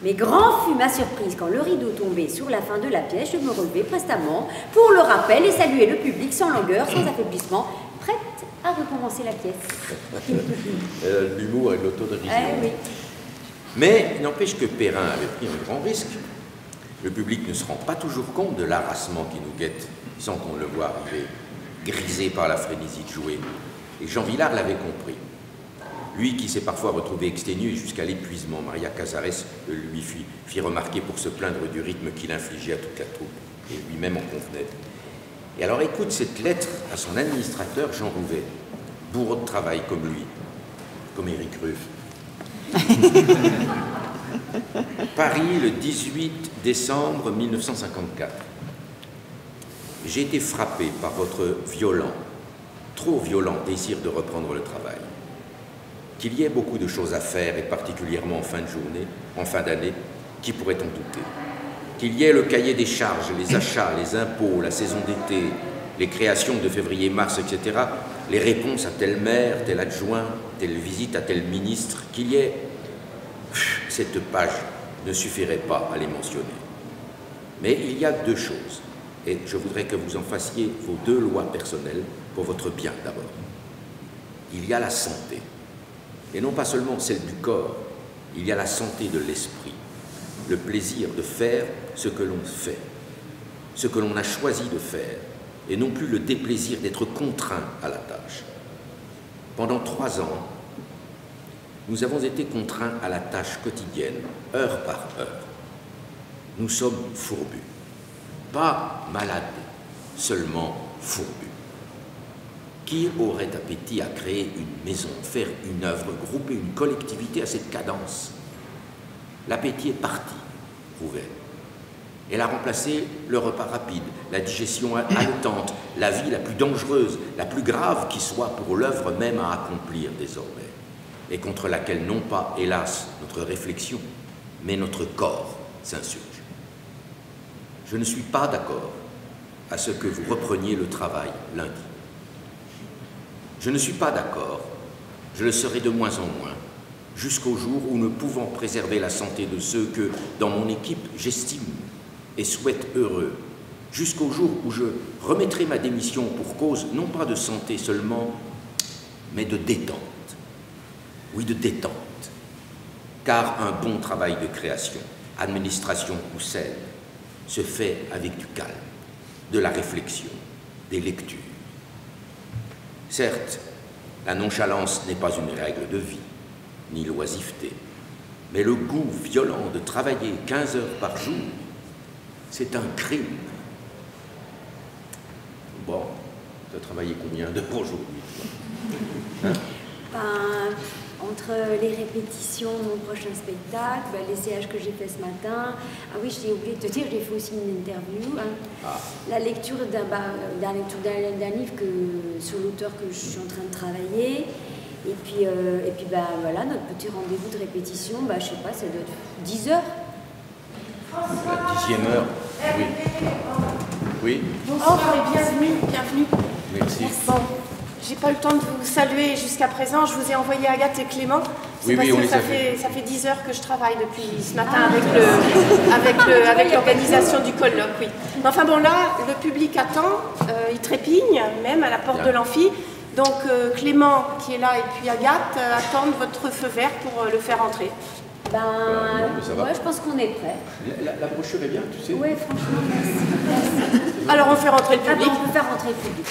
Mais grand fut ma surprise quand le rideau tombait sur la fin de la pièce, je me relevai prestement pour le rappel et saluer le public sans langueur, sans affaiblissement, prête à recommencer la pièce. L'humour et l'autodérision. Oui. Mais il n'empêche que Perrin avait pris un grand risque. Le public ne se rend pas toujours compte de l'harassement qui nous guette, sans qu'on le voie arriver, grisé par la frénésie de jouer. Et Jean Vilar l'avait compris. Lui qui s'est parfois retrouvé exténué jusqu'à l'épuisement, Maria Casares lui fit remarquer pour se plaindre du rythme qu'il infligeait à toute la troupe, et lui-même en convenait. Et alors écoute cette lettre à son administrateur Jean Rouvet, bourreau de travail comme lui, comme Éric Ruff. Paris, le 18 décembre 1954. J'ai été frappé par votre violent, trop violent désir de reprendre le travail. Qu'il y ait beaucoup de choses à faire, et particulièrement en fin de journée, en fin d'année, qui pourrait en douter. Qu'il y ait le cahier des charges, les achats, les impôts, la saison d'été, les créations de février-mars, etc., les réponses à tel maire, tel adjoint, telle visite à tel ministre, qu'il y ait... Cette page ne suffirait pas à les mentionner. Mais il y a deux choses, et je voudrais que vous en fassiez vos deux lois personnelles pour votre bien d'abord. Il y a la santé. Et non pas seulement celle du corps, il y a la santé de l'esprit, le plaisir de faire ce que l'on fait, ce que l'on a choisi de faire, et non plus le déplaisir d'être contraint à la tâche. Pendant 3 ans, nous avons été contraints à la tâche quotidienne, heure par heure. Nous sommes fourbus, pas malades, seulement fourbus. Qui aurait appétit à créer une maison, faire une œuvre, grouper une collectivité à cette cadence? L'appétit est parti, Rouvet. Elle a remplacé le repas rapide, la digestion haletante, la vie la plus dangereuse, la plus grave qui soit pour l'œuvre même à accomplir désormais, et contre laquelle non pas, hélas, notre réflexion, mais notre corps s'insurge. Je ne suis pas d'accord à ce que vous repreniez le travail lundi. Je ne suis pas d'accord, je le serai de moins en moins, jusqu'au jour où, ne pouvant préserver la santé de ceux que, dans mon équipe, j'estime et souhaite heureux, jusqu'au jour où je remettrai ma démission pour cause non pas de santé seulement, mais de détente. Oui, de détente. Car un bon travail de création, administration ou scène, se fait avec du calme, de la réflexion, des lectures. Certes, la nonchalance n'est pas une règle de vie, ni l'oisiveté, mais le goût violent de travailler 15 heures par jour, c'est un crime. Bon, tu as travaillé combien d'heures aujourd'hui, toi, hein? Entre les répétitions de mon prochain spectacle, l'essayage que j'ai fait ce matin. Ah oui, j'ai oublié de te dire, j'ai fait aussi une interview. La lecture d'un livre sur l'auteur que je suis en train de travailler. Et puis voilà, notre petit rendez-vous de répétition, je sais pas, ça doit être 10 heures. La 10e heure, oui. Oui. Bonsoir et bienvenue. Merci. Bon, j'ai pas eu le temps de vous saluer jusqu'à présent. Je vous ai envoyé Agathe et Clément. C'est parce que ça fait 10 heures que je travaille depuis ce matin avec l'organisation du colloque. Oui. Mais enfin bon, là, le public attend, il trépigne même à la porte de l'amphi. Donc Clément qui est là et puis Agathe attendent votre feu vert pour le faire entrer. Ouais, je pense qu'on est prêt. La brochure est bien, tu sais. Oui, franchement, merci. Alors on fait rentrer le public. On peut faire rentrer le public.